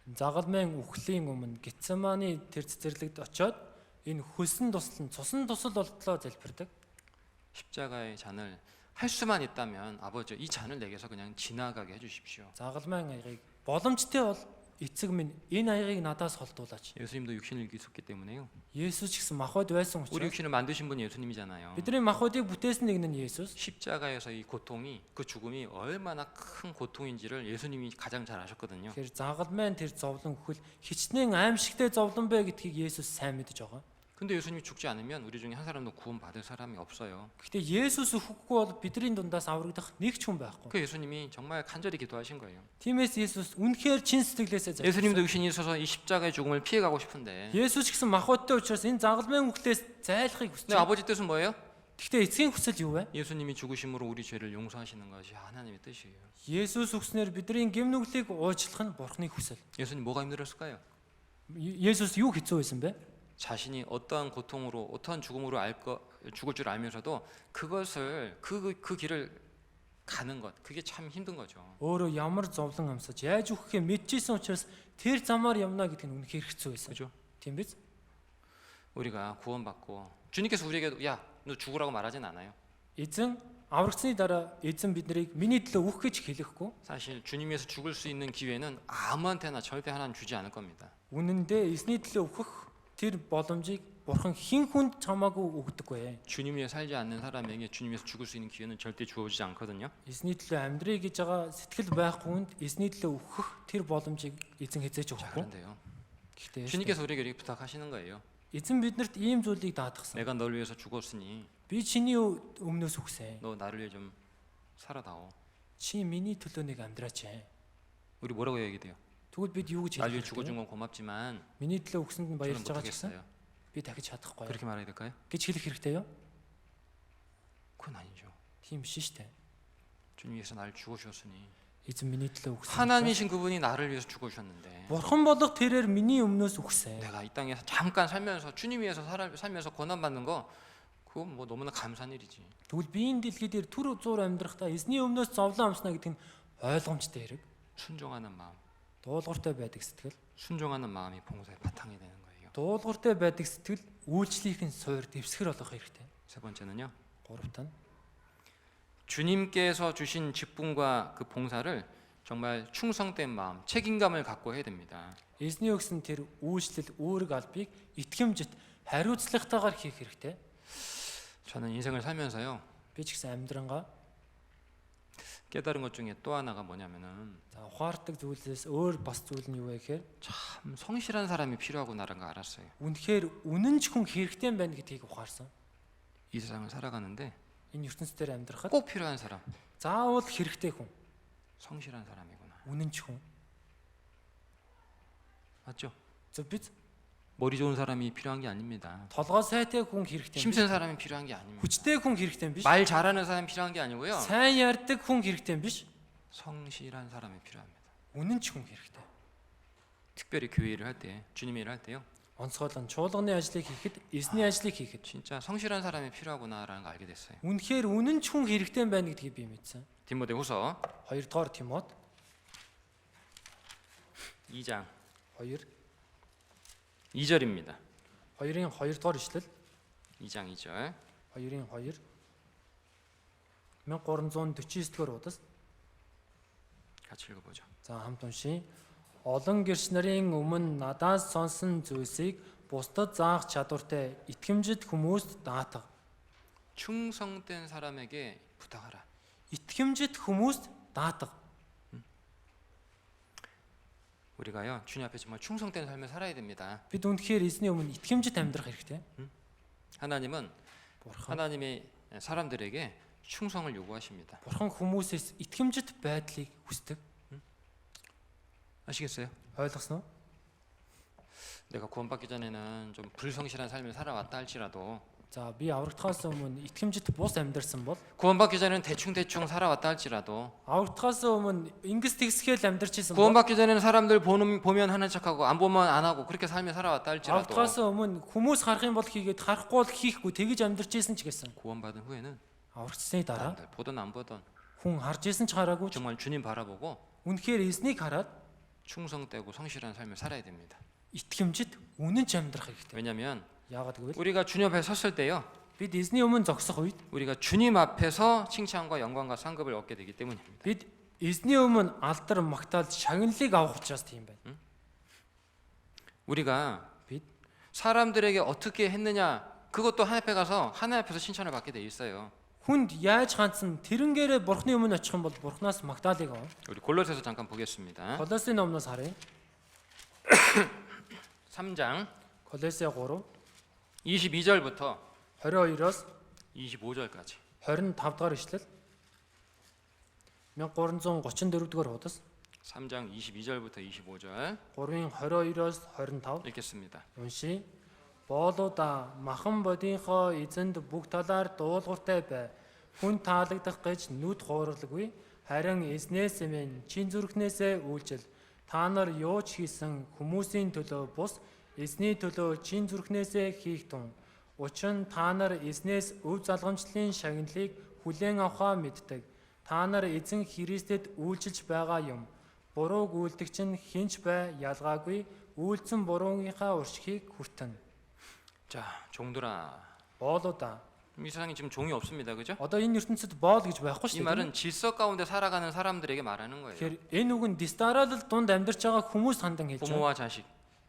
загалмайн үхлийн өмнө Гетсеманы тэр цэцэрлэгт очиод энэ хөлсөн туслан цусан тусал болтлоо залбирдаг. 십자가의 잔을 할 수만 있다면 아버지 이 잔을 내게서 그냥 지나가게 해주십시오. Загалмайн аягыг боломжтой бол эцэг минь энэ аягыг надаас холдуулаач. 예수님도 육신을 입으셨기 때문에요. Есүс ч гэсэн махбод байсан 우리 учраас 육신을 만드신 분이 예수님이잖아요. бидний махбодыг бүтээсэн нэг нь Есүс. 십자가에서 이 고통이, 그 죽음이 얼마나 큰 고통인지를 예수님이 가장 잘 아셨거든요. Тэр загалмайн тэр зовлон үхэл хичнээн аимшигтэй зовлон бэ гэдгийг Есүс сайн мэдэж байгаа. 근데 예수님이 죽지 않으면 우리 중에 한 사람도 구원 받을 사람이 없어요. Гэхдээ Есүс өгөхгүй бол бидний дундаас аврагдах нэг ч хүн байхгүй. 그 예수님이 정말 간절히 기도하신 거예요. Тиймээс Есүс үнэхээр чин сэтгэлээсээ 예수님도 залбирсан. 육신이 있어서 이 십자가의 죽음을 피해가고 싶은데, Есүс ч гэсэн махбодтой учраас энэ загалмайн үхлээс зайлахыг хүсэж 근데 байна. 아버지 뜻은 뭐예요? Гэхдээ эцгийн хүсэл юу вэ? 예수님이 죽으심으로 우리 죄를 용서하시는 것이 하나님의 뜻이에요. Есүс өгснээр бидний гэм нүглийг уучлах нь Бурхны хүсэл. 예수님 뭐가 힘들었을까요? Есүс юу хэцүү байсан бэ? 자신이 어떠한 고통으로, 어떠한 죽음으로 죽을 줄 알면서도 그것을 그 길을 가는 것, 그게 참 힘든 거죠. Өөрөө ямар зовлон амсаж яаж үхэхээ мэдчихсэн учраас тэр замаар явна гэдэг нь үнэхээр хэцүү байсан. 그죠? Тийм биз? 우리가 구원받고 주님께서 우리에게 야, 너 죽으라고 말하진 않아요. Эзэн аврагсны дараа эзэн биднийг миний төлөө үх гэж хэлэхгүй. 사실 주님께서 죽을 수 있는 기회는 아무한테나 절대 하나님 주지 않을 겁니다. Үнэн дээр эзний төлөө үхэх тэр боломжийг Бурхан хэн хүнд чамаагүй өгдөггүй. 주님 위해 살지 않는 사람에게 주님 위해서 죽을 수 있는 기회는 절대 주어지지 않거든요. Эзний төлөө амьдрий гэж байгаа сэтгэл байхгүй хүнд эзний төлөө үхэх тэр боломжийг эзэн хэзээ ч 자, өгөхгүй. 그런데요. Гэхдээ 주님께서 우리에게 이렇게 부탁하시는 거예요. эзэн биднэрт ийм зүйлийг даатгсан. 내가 널 위해서 죽었으니 Би чиний өмнөөс үхсэн. 너 나를 위해 좀 살아다오. Чи миний төлөө нэг амьдраач. 우리 뭐라고 얘기해야 돼요? Тэгвэл бид юу гэж 날 위해 хэлэх вэ? 죽어준 건 고맙지만 Миний төлөө өгсөнд нь 저는 баярлж байгаа ч гэсэн 못하겠어요. би дахиж чадахгүй 그렇게 말해야 될까요? гэж хэлэх хэрэгтэй юу? 그건 아니죠. Тийм биш шүү дээ. 주님 위해서 나를 죽어주셨으니 Эзэн миний төлөө өгсөн. 하나님이신 그분이 나를 위해서 죽어주셨는데 Бурхан болох тэрээр миний өмнөөс өгсөн. 내가 이 땅에서 잠깐 살면서 주님 위해서 살면서 고난받는 거 그거 뭐 너무나 감사한 일이지. Тэгвэл би энэ дэлхий дээр түр зуур амьдрахдаа эзний өмнөөс зовлон амснаа гэдэг нь ойлгомжтой хэрэг. 순종하는 마음, Дуулууртай байдаг сэтгэл. 순종하는 마음이 봉사의 바탕이 되는 거예요. Дуулууртай байдаг сэтгэл үйлчлэлийн суурь дэвсгэр болох хэрэгтэй. 세 번째는요. Гуравт нь 주님께서 주신 직분과 그 봉사를 정말 충성된 마음, 책임감을 갖고 해야 됩니다. эзний өгсөн тэр үйлчлэл үүрэг албыг итгэмжит хариуцлагатайгаар хийх хэрэгтэй. 저는 인생을 살면서요. Би ч гэсэн амьдрангаа 깨달은 것 중에 또 하나가 뭐냐면은 за ухаардаг зүйлээс өөр бас зүйл нь юу вэ гэхээр 참 성실한 사람이 필요하구나라는 걸 알았어요. үнэхээр үнэнч хүн хэрэгтэй байна гэдгийг ухаарсан. 이 세상을 살아가는데 Энэ ертөнцийн дээр амьдрахад 꼭 필요한 사람, заавал хэрэгтэй хүн, 성실한 사람이구나. үнэнч хүн. 맞죠? зөв биз? 머리 좋은 사람이 필요한 게 아닙니다. Толгой сайтай хүн хэрэгтэй юм. 힘센 사람이 필요한 게 아닙니다. Хүчтэй хүн хэрэгтэй юм биш. 말 잘하는 사람이 필요한 게 아니고요. Сайн ярьдаг хүн хэрэгтэй юм биш. 성실한 사람이 필요합니다. Үнэнч хүн хэрэгтэй. 특별히 교회 일을 할 때, 주님 일을 할 때요. Онцгойлон чуулганы ажлыг хийхэд, эзний ажлыг хийхэд 진짜 성실한 사람이 필요하구나라는 걸 알게 됐어요. үнэхээр үнэнч хүн хэрэгтэй байна гэдгийг би мэдсэн. 디모데후서 2-р Тимот 2장 2 2절입니다. 2-ын 2-р ишлэл 2장 2절. 2-ын 2 1349-р удас. 같이 읽어보죠. За хамт уншия. Олон гэрч нарын өмнө надаас сонсон зүйлсийг бусдад заах чадвартай итгэмжит хүмүүст даатга. 충성된 사람에게 부탁하라. Итгэмжит хүмүүст даатга. 우리가요 주님 앞에 정말 충성된 삶을 살아야 됩니다. Бид үнэхээр эзний өмнө итгэмжит амьдрах хэрэгтэй. 하나님은 Бурхан 하나님의 사람들에게 충성을 요구하십니다. Бурхан хүмүүсээс итгэмжит байдлыг хүсдэг. 아시겠어요? Ойлгосноо? 내가 구원받기 전에는 좀 불성실한 삶을 살아왔다 할지라도 За би аврагдахаас өмнө итгэмжит бус амьдарсан бол 구원받기 전에는 대충 살아왔다 할지라도 аврагдахаас өмнө ингэс тэгсгээл амьдарч исэн бол 구원받기 전에는 사람들 보면 하는 척하고 안 보면 안 하고 그렇게 삶에 살아왔다 할지라도 аврагдахаас өмнө хүмүүс харах юм бол хийгээд харахгүй бол хийхгүй тэгэж амьдарч исэн ч гэсэн 구원받은 후에는 аврагдсны дараа 사람들 보든 안 보든 хүн харж исэн ч хараагүй ч 정말 주님 바라보고 үнэхээр эзнийг хараад 충성되고 성실한 삶을 살아야 됩니다. итгэмжит үнэн ч амьдрах хэрэгтэй. 왜냐하면 Яагаад гэвэл 우리가 주님 앞에 섰을 때요, бид эзний өмнө зогсох үед 우리가 주님 앞에서 칭찬과 영광과 상급을 얻게 되기 때문입니다. бид эзний өмнө алдар магтаал шагналыг авах учраас тийм байна. 우리가 бид 사람들에게 어떻게 했느냐, 그것도 하나님 앞에 가서 하나님 앞에서 칭찬을 받게 돼 있어요. хүнд яаж ганцхан тэрнгээрээ бурхны өмнө очих юм бол бурхнаас магтаалыг авах. 우리 골로새서 잠깐 보겠습니다. Колосын номноос харъя. 3장 Колосын 3 22절부터 22-оос 25절까지. 25 дахь ишлэл 1334 дугаар хуудас 3장 22절부터 25절 3-ын 22-оос 25 읽겠습니다. уншия. Боолуудаа махан бодийнхоо эзэнд бүх талаар дуулууртай бай. Хүн таалагдах гэж нүд хууралгүй. Харин эзнээс минь чин зүрхнээсээ үйлчил. Та нар юу ч хийсэн хүмүүсийн төлөө бус эзний төлөө чин зүрхнээсээ хийх тун. Учир нь та нар эзнээс өв залгамжлалын шагналыг хүлээн авахаа мэддэг. Та нар эзэн Христэд үйлчилж байгаа юм. Бурууг үйлдэгч нь хинч бай ялгаагүй. Үйлцэн буруугийнхаа уршигыг хүртэн. 자, 종들아. Боолуудаа. 이 세상에 지금 종이 없습니다. 그죠? Одоо энэ ертөнцид боол гэж байхгүй 이 шүү дээ. 말은 질서 가운데 살아가는 사람들에게 말하는 거예요. Тэгэхээр энэ үг нь дистаралл дунд амьдарч байгаа хүмүүс хандан хэлж байна. 부모와 자식.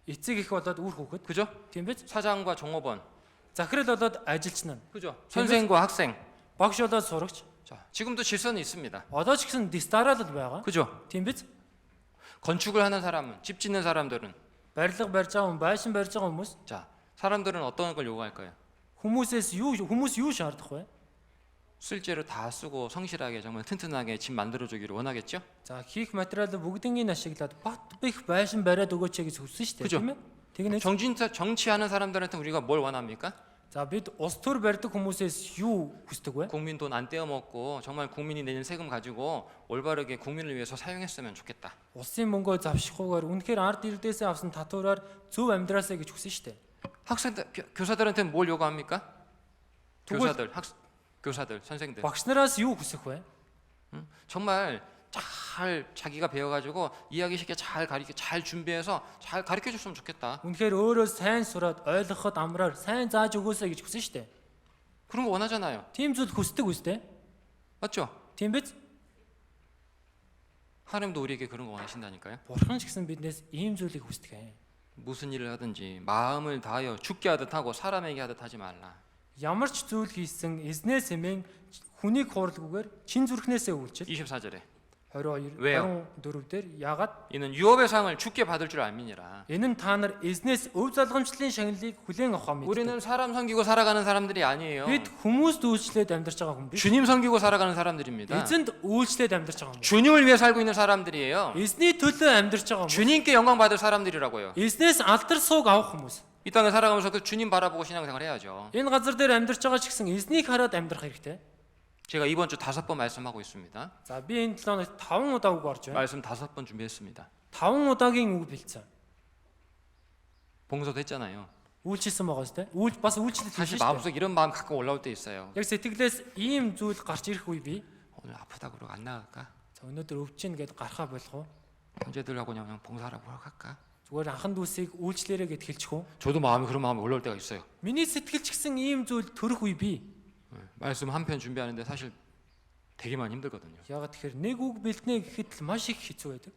Эцэг их болоод үр хүүхэд. 그죠? Тийм биз? 사장과 종업원. Захирал болоод ажилч нар. 그죠? 선생과 학생. Багш болоод сурагч. 자, 지금도 질서는 있습니다. Одоо ч гэсэн дистаралл байгаа. 그죠? Тийм биз? 건축을 하는 사람은, 집 짓는 사람들은, Барилга барьж байгаа хүн, байшин барьж байгаа хүмүүс 자, 사람들은 어떤 걸 요구할까요? хүмүүс юу шаардах вэ? 쓸재료 다 쓰고 성실하게 정말 튼튼하게 집 만들어주기를 원하겠죠? За хийх материалыг бүгднийг ашиглаад бат бэх байшин бариад өгөөч гэж хүссэн шүү дээ. 그죠? Тийм ээ? Тэгнэ. 정치하는 사람들한테 우리가 뭘 원합니까? За бид улс төр барьдаг хүмүүсээс юу хүсдэг вэ? 국민 돈 안 떼어먹고 정말 국민이 내는 세금 가지고 올바르게 국민을 위해서 사용했으면 좋겠다. Улсын мөнгөө завшихгүйгээр үнэхээр ард ирдээсээ авсан татвараар зөв амьдраасаа гэж хүсэн шүү дээ. 학생들, 교사들한테 뭘 요구합니까? 누구- 교사들, 선생들. Багш нараас юу хүсэх вэ? 정말 잘 자기가 배워가지고 이해하기 쉽게 잘 준비해서 잘 가르쳐 줬으면 좋겠다. Үнэхээр өөрөө сайн сураад ойлгоход амраар сайн зааж өгөөсэй гэж хүсэн шүү дээ. 그런 거 원하잖아요. Тийм зүйл хүсдэг үстэй. 맞죠? Тийм биз? 하나님도 우리에게 그런 거 원하신다니까요. Бурхан ч гэсэн биднээс ийм зүйлийг хүсдэг ээ. 무슨 일을 하든지 마음을 다하여 죽게 하듯 하고 사람에게 하듯 하지 말라. Ямар ч зүйл хийсэн эзнээс эмээн хүнийг хууралгүйгээр чин зүрхнээсээ үйлчил. 24절에 22 왜요? 24 дээр ягаад 이는 유업의 상을 죽게 받을 줄 알미니라. энэ нь та нар эзнээс өв залгамжлалын шагналыг хүлээн авах юм. 우리는 사람 섬기고 살아가는 사람들이 아니에요. Бид хүмүүст үйлчлээд амьдарч байгаа хүн биш. 주님 섬기고 살아가는 사람들입니다. Эзэнд үйлчлээд амьдарч байгаа хүн. 주님을 위해 살고 있는 사람들이에요. Эзний төлөө амьдарч байгаа хүн. 주님께 영광 받을 사람들이라고요. Эзнээс алдар сууг авах хүмүүс. 이 땅에 살아가면서 그 주님 바라보고 신앙생활 해야죠. Энэ газар дээр амьдарч байгаа ч гэсэн эзнийг хараад амьдрах хэрэгтэй. 제가 이번 주 5번 말씀하고 있습니다. За би энэ 7 хоногт 5 удаа үг орж байна. 말씀 5번 준비했습니다. 5 удаагийн үг бэлдсэн. 봉서도 했잖아요. Үйлчилсэн байгаа сте. Бас үйлчлэл 사실 хийсэн шүү дээ. 마음속 이런 마음 가끔 올라올 때 있어요. Яг сэтгэлээс ийм зүйл гарч ирэх үе би. 오늘 아프다 그러고 안 나갈까? За өнөөдөр өвчин гэд гарахаа болох уу? 형제들하고 그냥 봉사하라고 할까? Зүгээр анхан дүүсийг үйлчлээрээ гэд хэлчих үү? 저도 마음이 그런 마음이 올라올 때가 있어요. Миний сэтгэл ч гэсэн ийм зүйл төрөх үе би. 말씀 한 편 준비하는데 사실 되게만 힘들거든요. Ягаад тэгэхээр нэг үг бэлтнэ гэхэд л маш их хэцүү байдаг.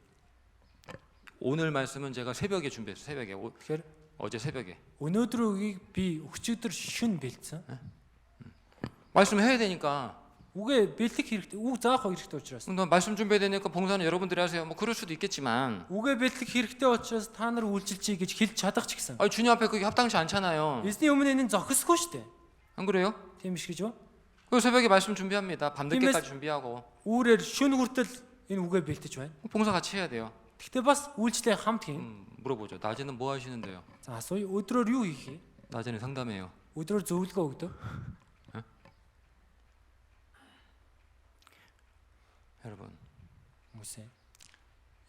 오늘 말씀은 제가 새벽에 준비했어요. 새벽에 Тэгэхээр 어제 새벽에 өнөөдөр үгийг би өчигдөр шүн бэлдсэн. 말씀해야 되니까. Үгээ бэлдэх хэрэгтэй. Үг заах хэрэгтэй учраас. 너 말씀 준비해야 되니까 봉사는 여러분들이 하세요. 뭐 그럴 수도 있겠지만. Үгээ бэлдэх хэрэгтэй учраас та нар үйлчилчихье гэж хэлж чадах ч гэсэн. 아니 주님 앞에 그게 합당치 않잖아요. Эзний өмнө энэ зохисгүй шүү дээ. 안 그래요? Тийм биш гэж юу? 그 새벽에 말씀 준비합니다. 밤늦게까지 준비하고 Үүрээр шүн хүртэл энэ үгээ бэлдэж байна. 봉사 같이 해야 돼요. Гэхдээ бас үйлчлээ хамт хийн. 물어보죠. 낮에는 뭐 하시는데요? За асууя өдрөөр юу хийх вэ? 낮에는 상담해요. өдрөөр зөвлөгөө өгдөг. 여러분, Хүмүүсээ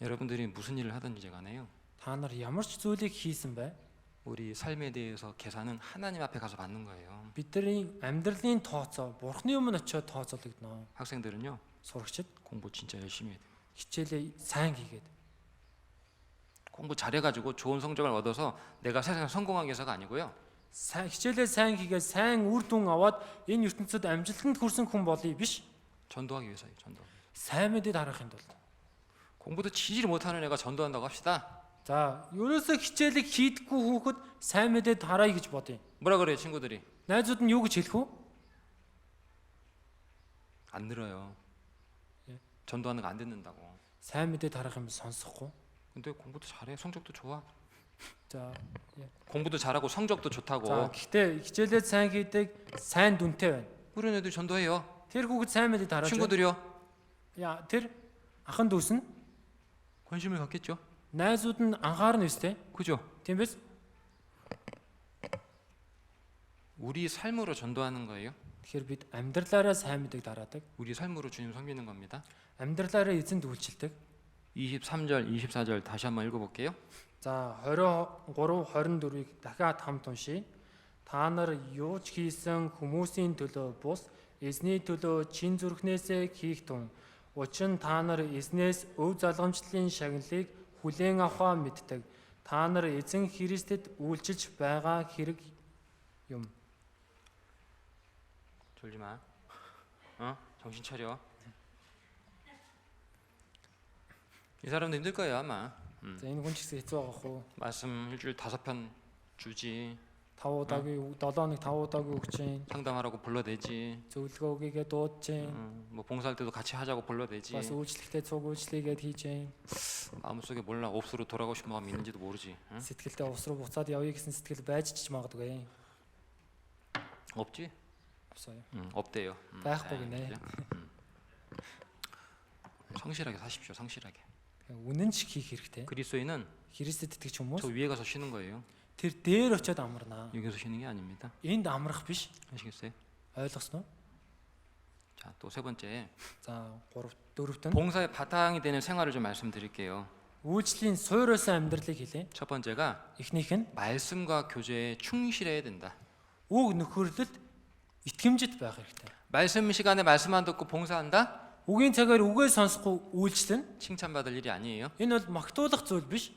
여러분들이 무슨 일을 하든지 간에요. та нар ямар ч зүйлийг хийсэн бай. 우리 삶에 대해서 계산은 하나님 앞에 가서 받는 거예요. Бидний амьдралын тооцоо Бурхны өмнө очиод тооцоологдно. 학생들은요, Сурагчид 공부 진짜 열심히 해야 돼요. хичээлээ сайн хийгээд 공부 잘해가지고 좋은 성적을 얻어서 내가 세상에 성공하기 위해서가 아니고요. хичээлээ сайн хийгээд сайн үр дүн аваад энэ ертөнцид амжилтанд хүрсэн хүн болъё биш. 전도하기 위해서예요. 전도. Сайн мэдээд харахын тулд. 공부도 지지를 못하는 애가 전도한다고 합시다. За, ерөөсөө хичээлийг хийдэггүй хүүхэд сайн мэдээд харъя гэж бодъё. 뭐라 그래요, 친구들이? Найзууд нь юу гэж хэлэх вэ? 안 들어요. 예. 전도하는 거 안 듣는다고. Сайн мэдээд харах юм сонсохгүй. 근데 공부도 잘해, 성적도 좋아. За, 공부도 잘하고 성적도 за 좋다고. гэхдээ хичээлээ сайн хийдэг сайн дүнтэй байна. 그런 애들 전도해요. Тэр хүүхэд сайн мэдээд хараач. 친구들이요. Яа, тэр ахын дүүс нь 관심을 갖겠죠. найзууд нь анхаарна өстэй. 그죠? Тийм биз? 우리 삶으로 전도하는 거예요. Тэгэхээр бид амьдралаараа сайн мэдээг дараадаг. 우리 삶으로 주님 섬기는 겁니다. Амьдралаараа эзэнд үйлчлдэг. 23절, 24절 다시 한번 읽어볼게요. За 23 24-ийг дахиад хамт уншийе. Та нар юуч хийсэн хүмүүсийн төлөө бус эзний төлөө чин зүрхнээсээ хийх тун. Учир нь та нар эзнээс өв залгамжлалын шагналыг хүлээн авахаа мэддэг. Та нар эзэн Христэд үйлчилж байгаа хэрэг юм. 졸지 마. 정신 차려. 이 사람도 힘들 거예요 아마. За энэ хүн ч гэсэн хэцүү байгаа хөө. 말씀 일주일 5편 주지. 5 удаагийн 7 хоног 5 удаагийн өгч जैन. 상담하라고 불러대지. Зөвлөгөө өгийгээ дуудаж जैन. 뭐 봉사할 때도 같이 하자고 불러대지. Бас үйлчлэхдээ цуг үйлчлэгээд хийж जैन. 마음속에 몰라 옵수로 돌아가고 싶은 마음이 있는지도 모르지. 응? Сэтгэлдээ ус руу буцаад явъя гэсэн сэтгэл байж ч магадгүй. 없지? 없어요. 없대요. байхгүй гинэ. 성실하게 사십시오. 성실하게. Үнэн ч хийх хэрэгтэй. 그리스도인은 Христэд итгэж 저 хүмүүс 위에 가서 쉬는 거예요. тэр дээр очиод амарна. 여기서 쉬는 게 아닙니다. Энд амрах биш. 아시겠어요? Ойлгосноо? 자, 또 세 번째. За 3 4-т нь 봉사의 바탕이 되는 생활을 좀 말씀드릴게요. үйлчлэлийн суурьсан амьдралыг хэлээ. 첫 번째가 Эхнийх нь 말씀과 교제에 충실해야 된다. үг нөхөрлөлд итгэмжит байх хэрэгтэй. 말씀 시간에 말씀만 듣고 봉사한다? Үгийн цагаар үгээ сонсохгүй үйлчлэн 칭찬받을 일이 아니에요. энэ бол магтуулах зүйл биш.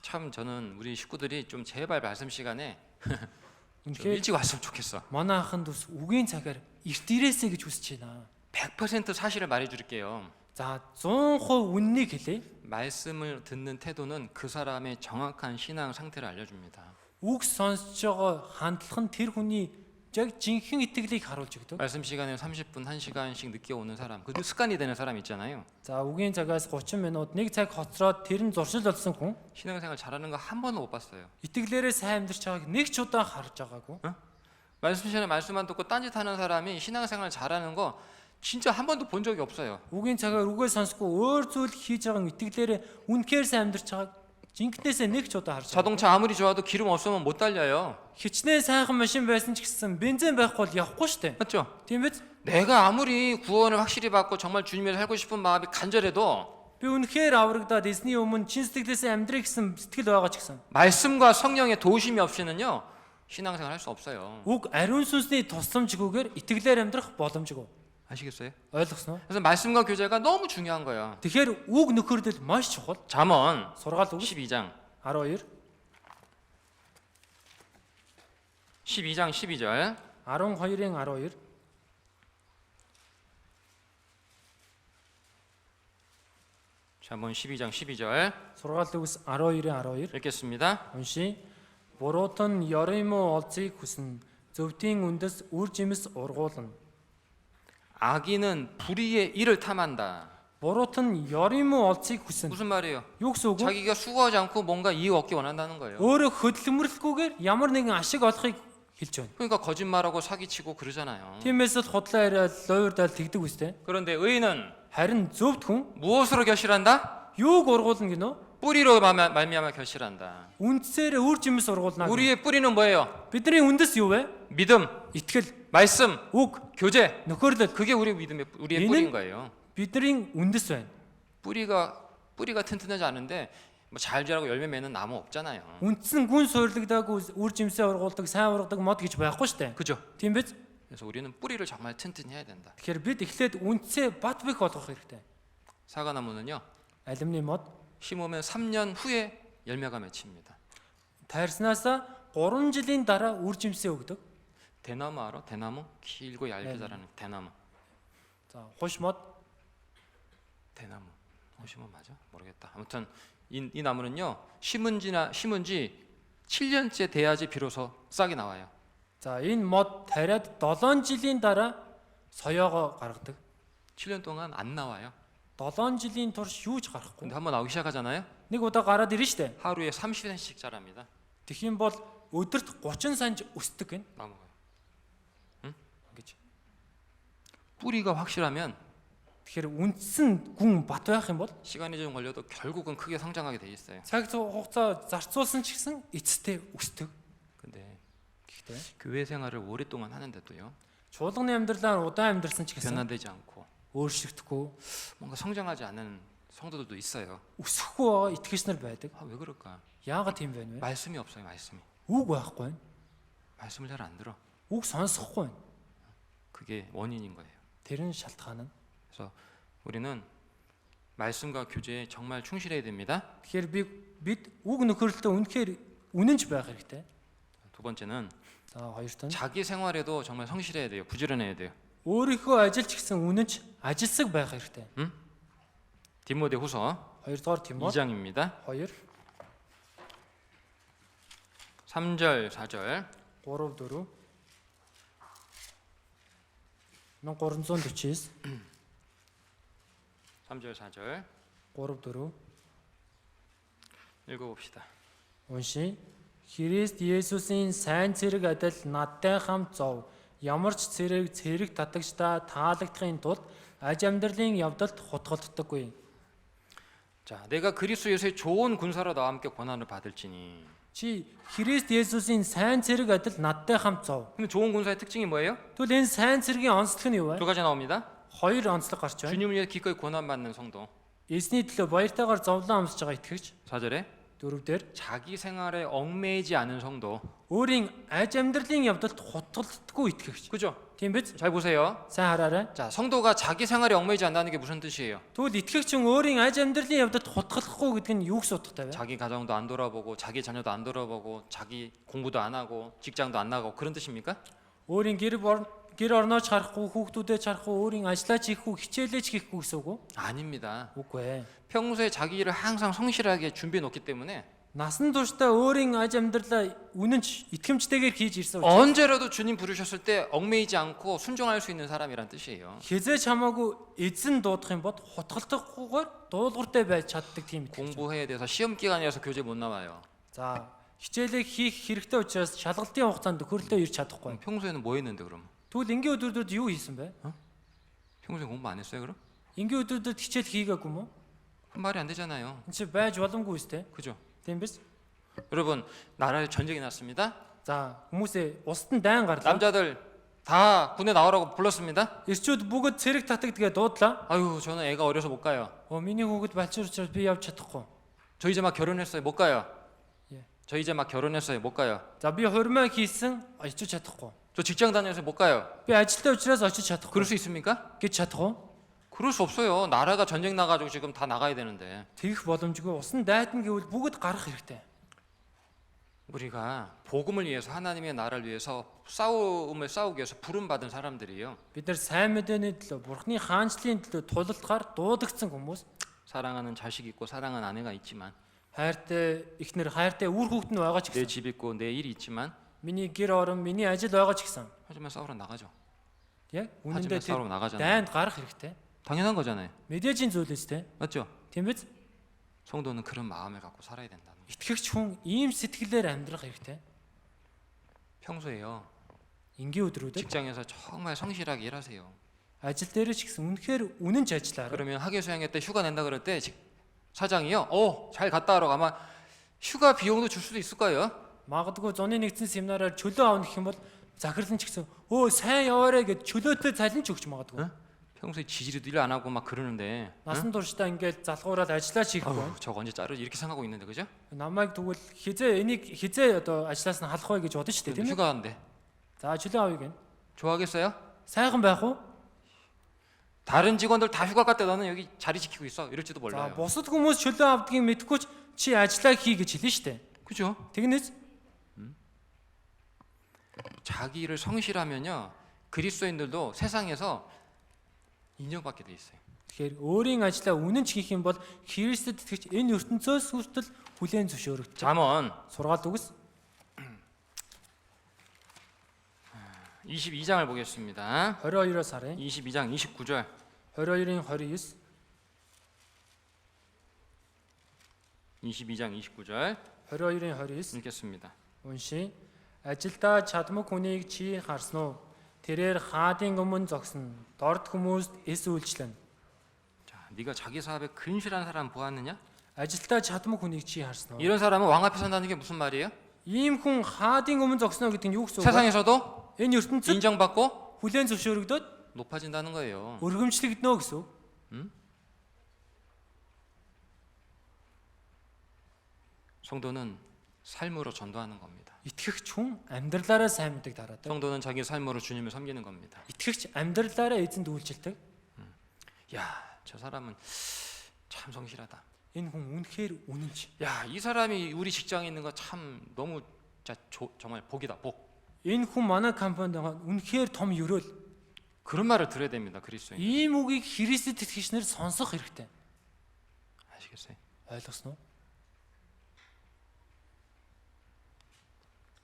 참 저는 우리 식구들이 좀 제발 말씀 시간에 좀 Үнэхээр 일찍 왔으면 좋겠어. манай ахын дүүс үгийн цагаар эрт ирээсэй гэж хүсэж байна. 100% 사실을 말해줄게요. За 100% үннийг хэлээ. 말씀을 듣는 태도는 그 사람의 정확한 신앙 상태를 알려줍니다. Үг сонсож байгаа хандлах нь тэр хүний яг жинхэнэ итгэлийг харуулж өгдөг. 말씀 시간에 30분, 1시간씩 늦게 오는 사람, 그 습관이 되는 사람 있잖아요. За үгийн цагаас 30 минут 1 цаг хоцроод тэр нь зуршил болсон хүн 신앙생활 잘하는 거 한 번도 못 봤어요. итгэлээрээ сайн амьдарч байгааг нэг ч удаа харж байгаагүй. 말씀 시간에 말씀만 듣고 딴짓하는 사람이 신앙생활 잘하는 거 진짜 한 번도 본 적이 없어요. Үгийн цагаар үгээ сонсохгүй өөр зүйл хийж байгаа итгэлээрээ үнэхээр сайн амьдарч байгааг жинкнээсээ нэг ч удаа харж байгаа. 자동차 아무리 좋아도 기름 없으면 못 달려요. Хичнээн сайхан машин байсан ч гэсэн бензин байхгүй бол явахгүй штэ. 맞죠? Тийм биз? 내가 아무리 구원을 확실히 받고 정말 주님을 살고 싶은 마음이 간절해도 Би үнэхээр аврагдаад эзний өмнө чин сэтгэлээсээ амьдрэх гэсэн сэтгэл байгаа ч гэсэн 말씀과 성령의 도우심이 없이는요 신앙생활 할 수 없어요. үг ариун сүнсний тусламжгүйгээр итгэлээр амьдрах боломжгүй. 아시겠어요? Ойлгосноо? 그래서 말씀과 교제가 너무 중요한 거예요. Тэгэхээр үг нөхөрлөл маш чухал. 잠언 Сургаал үг 12장 12 12장 12절 12-ийн 12 잠언 12장 12절 сургаал үгс 12-ийн 12 읽겠습니다. уншия. Буруут нь ёрын муу олзыг хүснэ. Зөвтийн үндэс үр жимс ургуулна. 악인은 불의의 일을 탐한다. Буруут нь ёрын муу олзыг хүснэ. 무슨 말이에요? Юу гэсэн үг вэ? 자기가 수고하지 않고 뭔가 이익 얻기 원한다는 거예요. Өөрөө хөдөлмөрлөхгүйгээр ямар нэгэн ашиг олохыг хэлж байна. 그러니까 거짓말하고 사기치고 그러잖아요. Тиймээс л худлаа яриад лойрдал тэгдэг үстэй. 그런데 의인은 Харин зөвд хүн 무엇으로 결실한다? юуг ургуулна гинөө? 뿌리로 말미암아 결실한다. Үндсээр үр жимс сургуулна. 우리의 뿌리는 뭐예요? Бидний үндэс юу вэ? 믿음, Итгэл, 말씀, үг, 교제. нөхөрлөл. 그게 우리의 얘는- 뿌리인 거예요. Бидний үндэс байна. 뿌리가 튼튼하지 않은데 뭐 잘 자라고 열매 맺는 나무 없잖아요. Үндэс нь гүн суйрлагдаагүй үр жимсээ ургуулдаг, сайн ургадаг мод гэж байхгүй штэ. 그죠? Тийм биз? 그래서 우리는 뿌리를 정말 튼튼히 해야 된다. Тэгэхээр бид эхлээд үндэсээ бат бэх болгох хэрэгтэй. 사과나무는요. Алюминий мод 심으면 3년 후에 열매가 맺힙니다. тайрснаасаа 3 жилийн дараа үр жимсээ өгдөг. 대나무 알아? 대나무? 길고 얇게 네. 자라는 대나무. За, хуш мод 대나무. 심은 맞아? 모르겠다. 아무튼 이 나무는요. 심은 지 7년째 돼야지 비로소 싹이 나와요. За, энэ мод тариад 7 жилийн дараа соёогоо гаргадаг. 7년 동안 안 나와요. 7 жилийн турш юу ч гарахгүй. 근데 한번 나오기 시작하잖아요. Нэг удаа гараад ирнэ штэ. 하루에 30cm씩 자랍니다. Тэгэх юм бол өдөрт 30 санж өсдөг гин. 나무가. Ингэж. 뿌리가 확실하면 Тэгэхээр үндсэн гүн бат байх юм бол 시간이 좀 걸려도 결국은 크게 성장하게 돼 있어요. цаг хугацаа зарцуулсан ч гэсэн эцэстээ өсдөг. 근데 Гэхдээ 교회 생활을 오랫동안 하는데도요. чуулганы амьдралаар удаан амьдрсан ч гэсэн 변화되지 않고 өөрчлөгдөхгүй, 뭔가 성장하지 않는 성도들도 있어요. өсөхгүй байгаа итгэгч нар байдаг. 아, 왜 그럴까? Яагаад тийм байна вэ? 말씀이 없어요, 말씀이. Үг байхгүй байна. 말씀을 잘 안 들어. Үг сонсохгүй байна. 그게 원인인 거예요. Тэр нь шалтгаан нь. 그래서 우리는 말씀과 교제에 정말 충실해야 됩니다. Тэгэхээр бид үг нөхөрлөлтөд үнэхээр үнэнч байх хэрэгтэй. 두 번째는 За, хоёрт нь 자기 생활에도 정말 성실해야 돼요. 부지런해야 돼요. өөрийнхөө ажилч гэсэн үнэнч ажилсаг байх хэрэгтэй. 디모데후서 Хоёрдугаар Тимот 2장입니다. 2 3절, 4절. 3 4 1349 3절, 4절. 3 4 읽어봅시다. уншия. Христ Есүсийн сайн цэрэг адил надтай хамт зов. Ямар ч цэрэг татагчдаа таалагдахын тулд аж амьдралын явдалд хутгалддаггүй. 자, 내가 그리스도 예수의 좋은 군사로 나와 함께 고난을 받을지니. Чи Христ Есүсийн сайн цэрэг адил надтай хамт зов. 근데 좋은 군사의 특징이 뭐예요? Тэгвэл энэ сайн цэргийн онцлог нь юу вэ? 두 가지 나옵니다. Хоёр онцлог гарч байна. 주님을 위해 기꺼이 고난 받는 성도. Эзний төлөө баяртайгаар зовлон амсж байгаа итгэгч. 4절에 Дөрөвдөр 자기 생활에 얽매이지 않은 성도. өөрийн аж амьдралын явдалд хутгалддаггүй итгэгч. 그죠? Тийм биз? 잘 보세요. Сайн хараарай. 자, 성도가 자기 생활에 얽매이지 않는다는 게 무슨 뜻이에요? Тэгвэл итгэгч өөрийн аж амьдралын явдалд хутгалахгүй гэдэг нь юу гэсэн утгатай вэ? 자기 가정도 안 돌아보고 자기 자녀도 안 돌아보고 자기 공부도 안 하고 직장도 안 나가고 그런 뜻입니까? Өөрийн гэр орнооч харахгүй, хүүхдүүдээ харахгүй, өөрийн ажлаач хийхгүй, хичээлээч хийхгүй гэсэн үг үү? 아닙니다. Үгүй ээ. 평소에 자기 일을 항상 성실하게 준비해 놓기 때문에 Насан туршдаа өөрийн аж амьдралаа үнэнч итгэмжтэйгээр хийж ирсэн учраас 언제라도 주님 부르셨을 때 얽매이지 않고 순종할 수 있는 사람이란 뜻이에요. хизээч хамаагүй эзэн дуудах юм бод хутгалдахгүйгээр дуулууртай байж чаддаг тийм итгэж. 공부해야 돼서 시험 기간이라서 교재 못 나와요. За, хичээлээ хийх хэрэгтэй учраас шалгалтын хугацаанд төхөрлөө ирж чадахгүй. 평소에는 뭐 했는데 그럼? Тэгвэл энгийн өдрүүдэд юу хийсэн бэ? 평소에 공부 안 했어요 그럼? Энгийн өдрүүдэд хичээл хийгээгүй юм уу? 그 말이 안 되잖아요. Энд чи байж боломгүй үстэй. 그죠? Тийм биз? 여러분 나라에 전쟁이 났습니다. За, хүмүүсээ улсад нь дайн гарлаа. 남자들 다 군에 나오라고 불렀습니다. Ирчүүд бүгд цэрэг татагдгээ дуудлаа. 아유 저는 애가 어려서 못 가요. Миний хүүхэд балчир учраас би явж чадахгүй. 저 이제 막 결혼했어요. 못 가요. 예. 저 이제 막 결혼했어요. 못 가요. За, би хурмаа хийсэн очиж чадахгүй. 저 직장 다녀서 못 가요. Би ажилтаа учраас очиж чадахгүй. 그럴 수 있습니까? гэж чадах уу? 그럴 수 없어요. 나라가 전쟁 나가지고 지금 다 나가야 되는데 Тэгэх боломжгүй. Усан дайтна гэвэл бүгд гарах хэрэгтэй. 우리가 복음을 위해서 하나님의 나라를 위해서 싸움을 싸우기 위해서 부름 받은 사람들이에요. Бид нар сайн мэдээний төлөө, Бурхны хаанчлалын төлөө тулалдахаар дуудагдсан хүмүүс. 사랑하는 자식 있고 사랑하는 아내가 있지만 Хайртай эхнэр, хайртай үр хүүхэд нь байгаа ч 내 гэсэн. 집 있고 내 일 있지만 Миний гэр орон, миний ажил байгаа ч гэсэн. 하지만 싸우러 나가죠. Яг 하지만 үнэндээ 싸우러 тэр 나가잖아요. дайнд гарах хэрэгтэй. 당연한 거잖아요. Мэдээж энэ зүйл үстэй. 맞죠? Тийм биз? 성도는 그런 마음을 갖고 살아야 된다는 거예요. Итгэгч хүн ийм сэтгэлээр амьдрах хэрэгтэй. 평소에요. Энгийн өдрүүдэд 직장에서 정말 성실하게 일하세요. ажил дээр ч гэсэн үнэхээр үнэнч ажиллаарай. 그러면 학예 수양회 때 휴가 낸다 그럴 때 사장이요. 잘 갔다 와라고 아마 휴가 비용도 줄 수도 있을 거예요. Магадгүй зуны нэгдсэн семинараар чөлөө авах гэх юм бол захирлан ч гэсэн сайн яваарэ гэж чөлөөтэй цалин ч өгч магадгүй. 평소에 지지리도 일 안 하고 막 그러는데 Насан туршдаа ингээд залхуураад ажиллаач хийхгүй байна. 저거 언제 자르 이렇게 생각하고 있는데 그죠? Намайг тэгвэл энийг одоо ажлаас нь халах вэ гэж бодож штэ тийм ээ. 휴가인데 За чөлөө авъя гэн. 좋아하겠어요? Сайхан байх уу? 다른 직원들 다 휴가 갔대 너는 여기 자리 지키고 있어 이럴지도 За 몰라요. бусад хүмүүс чөлөө авдгийг мэдгүй чи ажиллаа хий гэж хэлнэ штэ. 그죠? Тэгнээс 자기를 성실하면요 그리스도인들도 세상에서 인정받게 돼 있어요. тэгэхээр өөрийн ажлаа үнэн ч хийх юм бол Христэд итгэж энэ ертөнцөөс хүртэл хүлээн зөвшөөрөгдөж. 잠언 Сургаал үгс 22장을 보겠습니다. 22-оос харъя. 22장 29절. 22-ийн 29, 22장 29절 22-ийн 29 읽겠습니다. уншия. Ажилдаа чадмаг хүнийг чи харсан уу? Тэрээр хаадын өмнө зогсно. Дорд хүмүүст эс үйлчлэн. 자, 네가 자기 사업에 근실한 사람 보았느냐? Ажилдаа чадмаг хүнийг чи харсан уу? 이런 사람은 왕 앞에 선다는 게 무슨 말이에요? Ийм хүн хаадын өмнө зогсно гэдэг нь юу гэсэн үг вэ? 세상에서도 Энэ ертөнцид 인정받고 хүлээн зөвшөөрөгдөд 높아진다는 거예요. өргөмжлөгднө гэсэн үг. 성도는 삶으로 전도하는 겁니다. Итгэгч хүн амьдралаараа сайн мэдээг дараадаг. 성도는 자기 삶으로 주님을 섬기는 겁니다. Итгэгч амьдралаараа эзэнд үйлчлдэг. 야, 저 사람은 참 성실하다. Энэ хүн үнэхээр үнэнч. 야, 이 사람이 우리 직장에 있는 거 참 너무 정말 복이다, 복. Энэ хүн манай компанид байгаа үнэхээр том ерөөл. 그런 말을 들어야 됩니다, 그리스도인. Ийм үгийг Христэд итгэгчнэр сонсох хэрэгтэй. 아시겠어요? Ойлгосноо?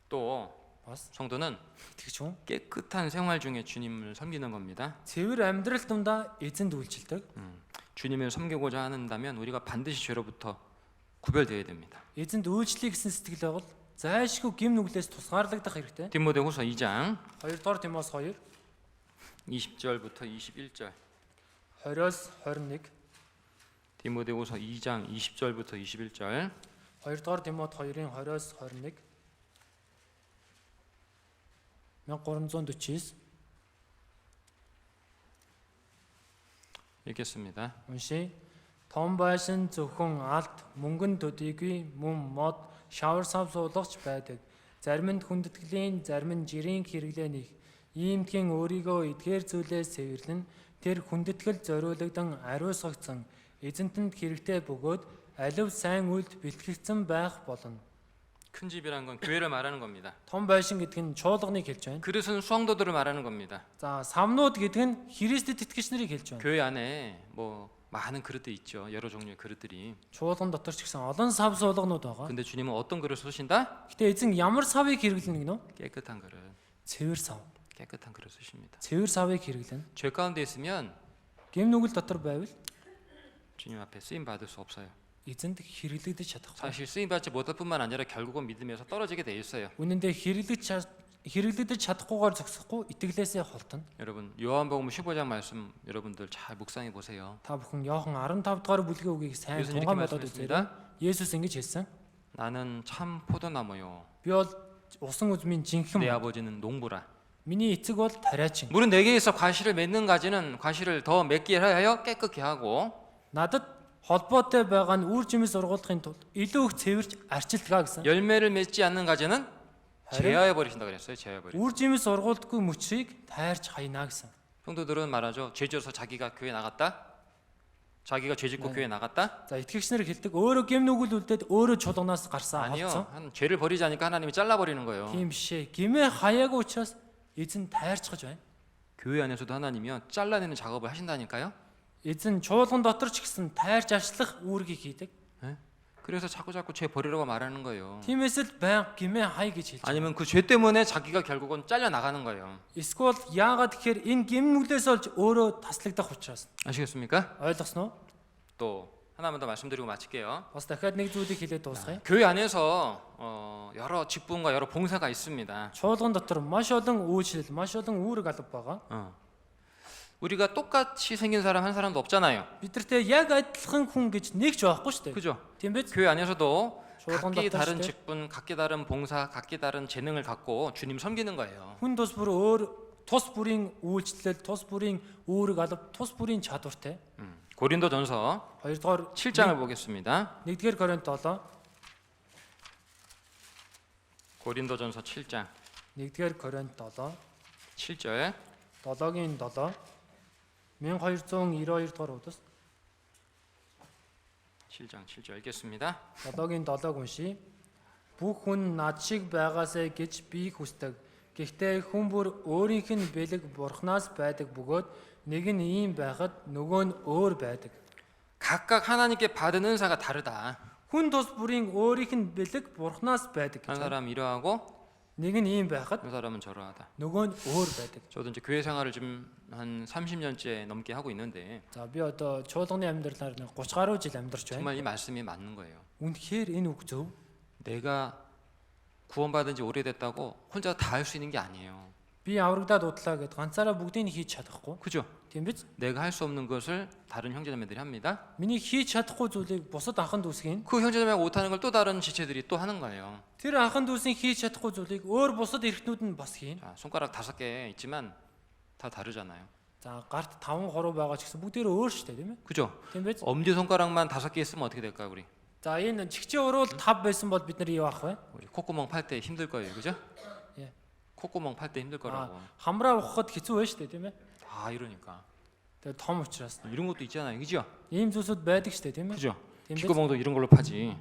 또 Бас 성도는 итгэгч хүн 깨끗한 생활 중에 주님을 섬기는 겁니다. цэвэр амьдрал дундаа эзэнд үйлчлдэг. 주님을 섬기고자 한다면 우리가 반드시 죄로부터 구별되어야 됩니다. Эзэнд үйлчлэе гэсэн сэтгэл байвал зайлшгүй гим нүглээс тусгаарлагдах хэрэгтэй. 디모데후서 2장 2-р Тимос 2 20절부터 21절. 20-с 21, 디모데후서 2장 20절부터 21절. 2-р Тимот 2-ын 20-с 21, 1349 읽겠습니다. уншия. Том байшин зөвхөн алт мөнгөн төдийгүй мөн мод шавар сав суулгач байдаг. Зарим нь хүндэтгэлийн, зарим нь жирийн хэрэглээ нэг. Иймдгийн өөрийгөө эдгээр зүйлээс цэвэрлэн тэр хүндэтгэл зориулагдсан ариусгагдсан эзэнтэнд хэрэгтэй бөгөөд алив сайн үйлд бэлтгэгдсэн байх болно. 큰 집이라는 건 교회를 말하는 겁니다. Том байшин гэдэг нь чуулганыг хэлж байна. 그릇은 수성도들을 말하는 겁니다. За, самнууд гэдэг нь Христэд итгэгч нарыг хэлж байна. 교회 안에 뭐 많은 그릇들 있죠. 여러 종류의 그릇들이. Чуулган дотор ч гэсэн олон сав суулганууд байгаа. 근데 주님은 어떤 그릇을 쓰신다? Гэтэ эзэн ямар савыг хэрэглэнэ гинөө? 깨끗한 그릇. Цэвэр сав. 깨끗한 그릇 쓰십니다. Цэвэр савыг хэрэглэнэ. 죄 가운데 있으면 Гим нүгэл дотор байвал 주님 앞에 쓰임 받을 수 없어요. эзэнд хэрэглэгдэж чадахгүй. 사실 쓰임 받지 못할 뿐만 아니라 결국은 믿음에서 떨어지게 돼 있어요. Үнэн дээр хэрэглэгдэж чадахгүйгээр зогсохгүй итгэлээсээ холтно. 여러분 요한복음 15장 말씀 여러분들 잘 묵상해 보세요. Та бүхэн Иохан 15 дугаар бүлгийн үгийг сайн 예수님 이렇게 тунгаан бодоод үзээрэй. 말씀했습니다. Есүс ингэж хэлсэн. 나는 참 포도나무요. Би бол усан үзмийн жинхэнэ 내 мод. 아버지는 농부라. Миний эцэг бол тариачин. 물은 내게 있어 과실을 맺는 가지는 과실을 더 맺게 하여 깨끗게 하고 Надад холбоотой байгаа нь үр жимс ургуулахын тулд илүү их цэвэрч арчилдгаа гэсэн. 열매를 맺지 않는 가지는 제하해 버리신다 그랬어요. 제하해 버리. Үр жимс ургуулдаггүй мөчийг тайрч хаянаа гэсэн. 성도들은 말하죠. 죄 지어서 자기가 교회 나갔다. 자기가 죄 짓고 교회 나갔다. За итгэгч нар хэлдэг өөрөө гим нүгэл үлдээд өөрөө чуулганаас гарсан 아니요. авцсан. 한 죄를 버리지 않으니까 하나님이 잘라 버리는 거예요. Тийм бишээ. Гимээ хаяагүй учраас эзэн тайрчгаж байна. 교회 안에서도 하나님이요 잘라내는 작업을 하신다니까요. Эзэн чуулган дотор ч гэсэн тайрч арчлах үүргийг хийдэг. 예? 그래서 자꾸 죄 버리라고 말하는 거예요. Тиймээс л баян гимээ хай гэж хэлж. 아니면 그 죄 때문에 자기가 결국은 잘려 나가는 거예요. Эсвэл яагаад тэгэхээр энэ гим нүглээс олж өөрөө таслагдах учраас. 아시겠습니까? Ойлгосноо? 또 하나만 더 말씀드리고 마칠게요. Бас дахиад нэг зүйлийг хэлээд дуусгая. 교회 안에서 여러 직분과 여러 봉사가 있습니다. Чуулган дотор маш олон үйлчлэл, маш олон үүрэг алба байгаа. 우리가 똑같이 생긴 사람 한 사람도 없잖아요. Бидэртээ яг адилхан хүн гэж нэг ч байхгүй шүү дээ. 그죠? Тийм биз? 교회 안에서도 шуулган 각기 дотор 다른 шүү дээ. 직분, 각기 다른 봉사, 각기 다른 재능을 갖고 주님 섬기는 거예요. Хүн тус бүр өөр тус бүрийн үйлчлэл, тус бүрийн үүрэг алба, тус бүрийн чадвартай. 고린도전서 Хоёрдугаар 7장을 보겠습니다. 1-р Коринт 7, 고린도전서 7장 1-р Коринт 7, 7절 7-гийн 7, 1292 дугаар удас 7장 7절 읽겠습니다. 7-гийн 7-г уншия. Бүх хүн над шиг байгаасай гэж би хүсдэг. Гэхдээ хүн бүр өөрийнх нь бэлэг бурхнаас байдаг бөгөөд нэг нь ийм байхад нөгөө нь өөр байдаг. 각각 하나님께 받은 은사가 다르다. Хүн тус бүрийн өөрийнх нь бэлэг бурхнаас байдаг 한 гэж. 사람 이러하고 Нэг нь ийм байхад 한 사람은 저러하다. нөгөө нь өөр байдаг. 저도 이제 교회 생활을 지금 한 30년째 넘게 하고 있는데 За би одоо чуулганы амьдралаар 30 гаруй жил амьдарч байна. 정말 이 말씀이 맞는 거예요. Үнэхээр энэ үг зөв. 내가 구원받은 지 오래됐다고 혼자 다 할 수 있는 게 아니에요. Би аврагдаад удлаа гэд ганцаараа бүгдийг нь хийж чадахгүй. 그죠? Тийм биз? 내가 할 수 없는 것을 다른 형제자매들이 합니다. Миний хийж чадахгүй зүйлийг бусад ахын дүүсгийн 그 형제자매가 못하는 걸 또 다른 지체들이 또 하는 거예요. тэр ахын дүүсийн хийж чадахгүй зүйлийг өөр бусад эрхтнүүд нь бас хийн. 자, 손가락 5개 있지만 다 다르잖아요. За гарт 5 хоруу байгаа ч гэсэн бүгдээрээ өөр шүү дээ, тийм ээ? 그죠? Тийм биз? 엄지 손가락만 5개 있으면 어떻게 될까요, 우리? За энэ чихчийн уруу 5 байсан бол бид нар юу авах вэ? 우리 콧구멍 팔 때 힘들 거예요, 그죠? 예. 콧구멍 팔 때 힘들 거라고. Хамраа ухахад хэцүү байж шүү дээ, тийм ээ? 다 이러니까 Тэгээ том учраас 이런 것도 있잖아요, 그죠? ийм зүйлсүүд байдаг шүү дээ, тийм ээ? 그죠? Тийм биз? 귓구멍도 이런 걸로 파지.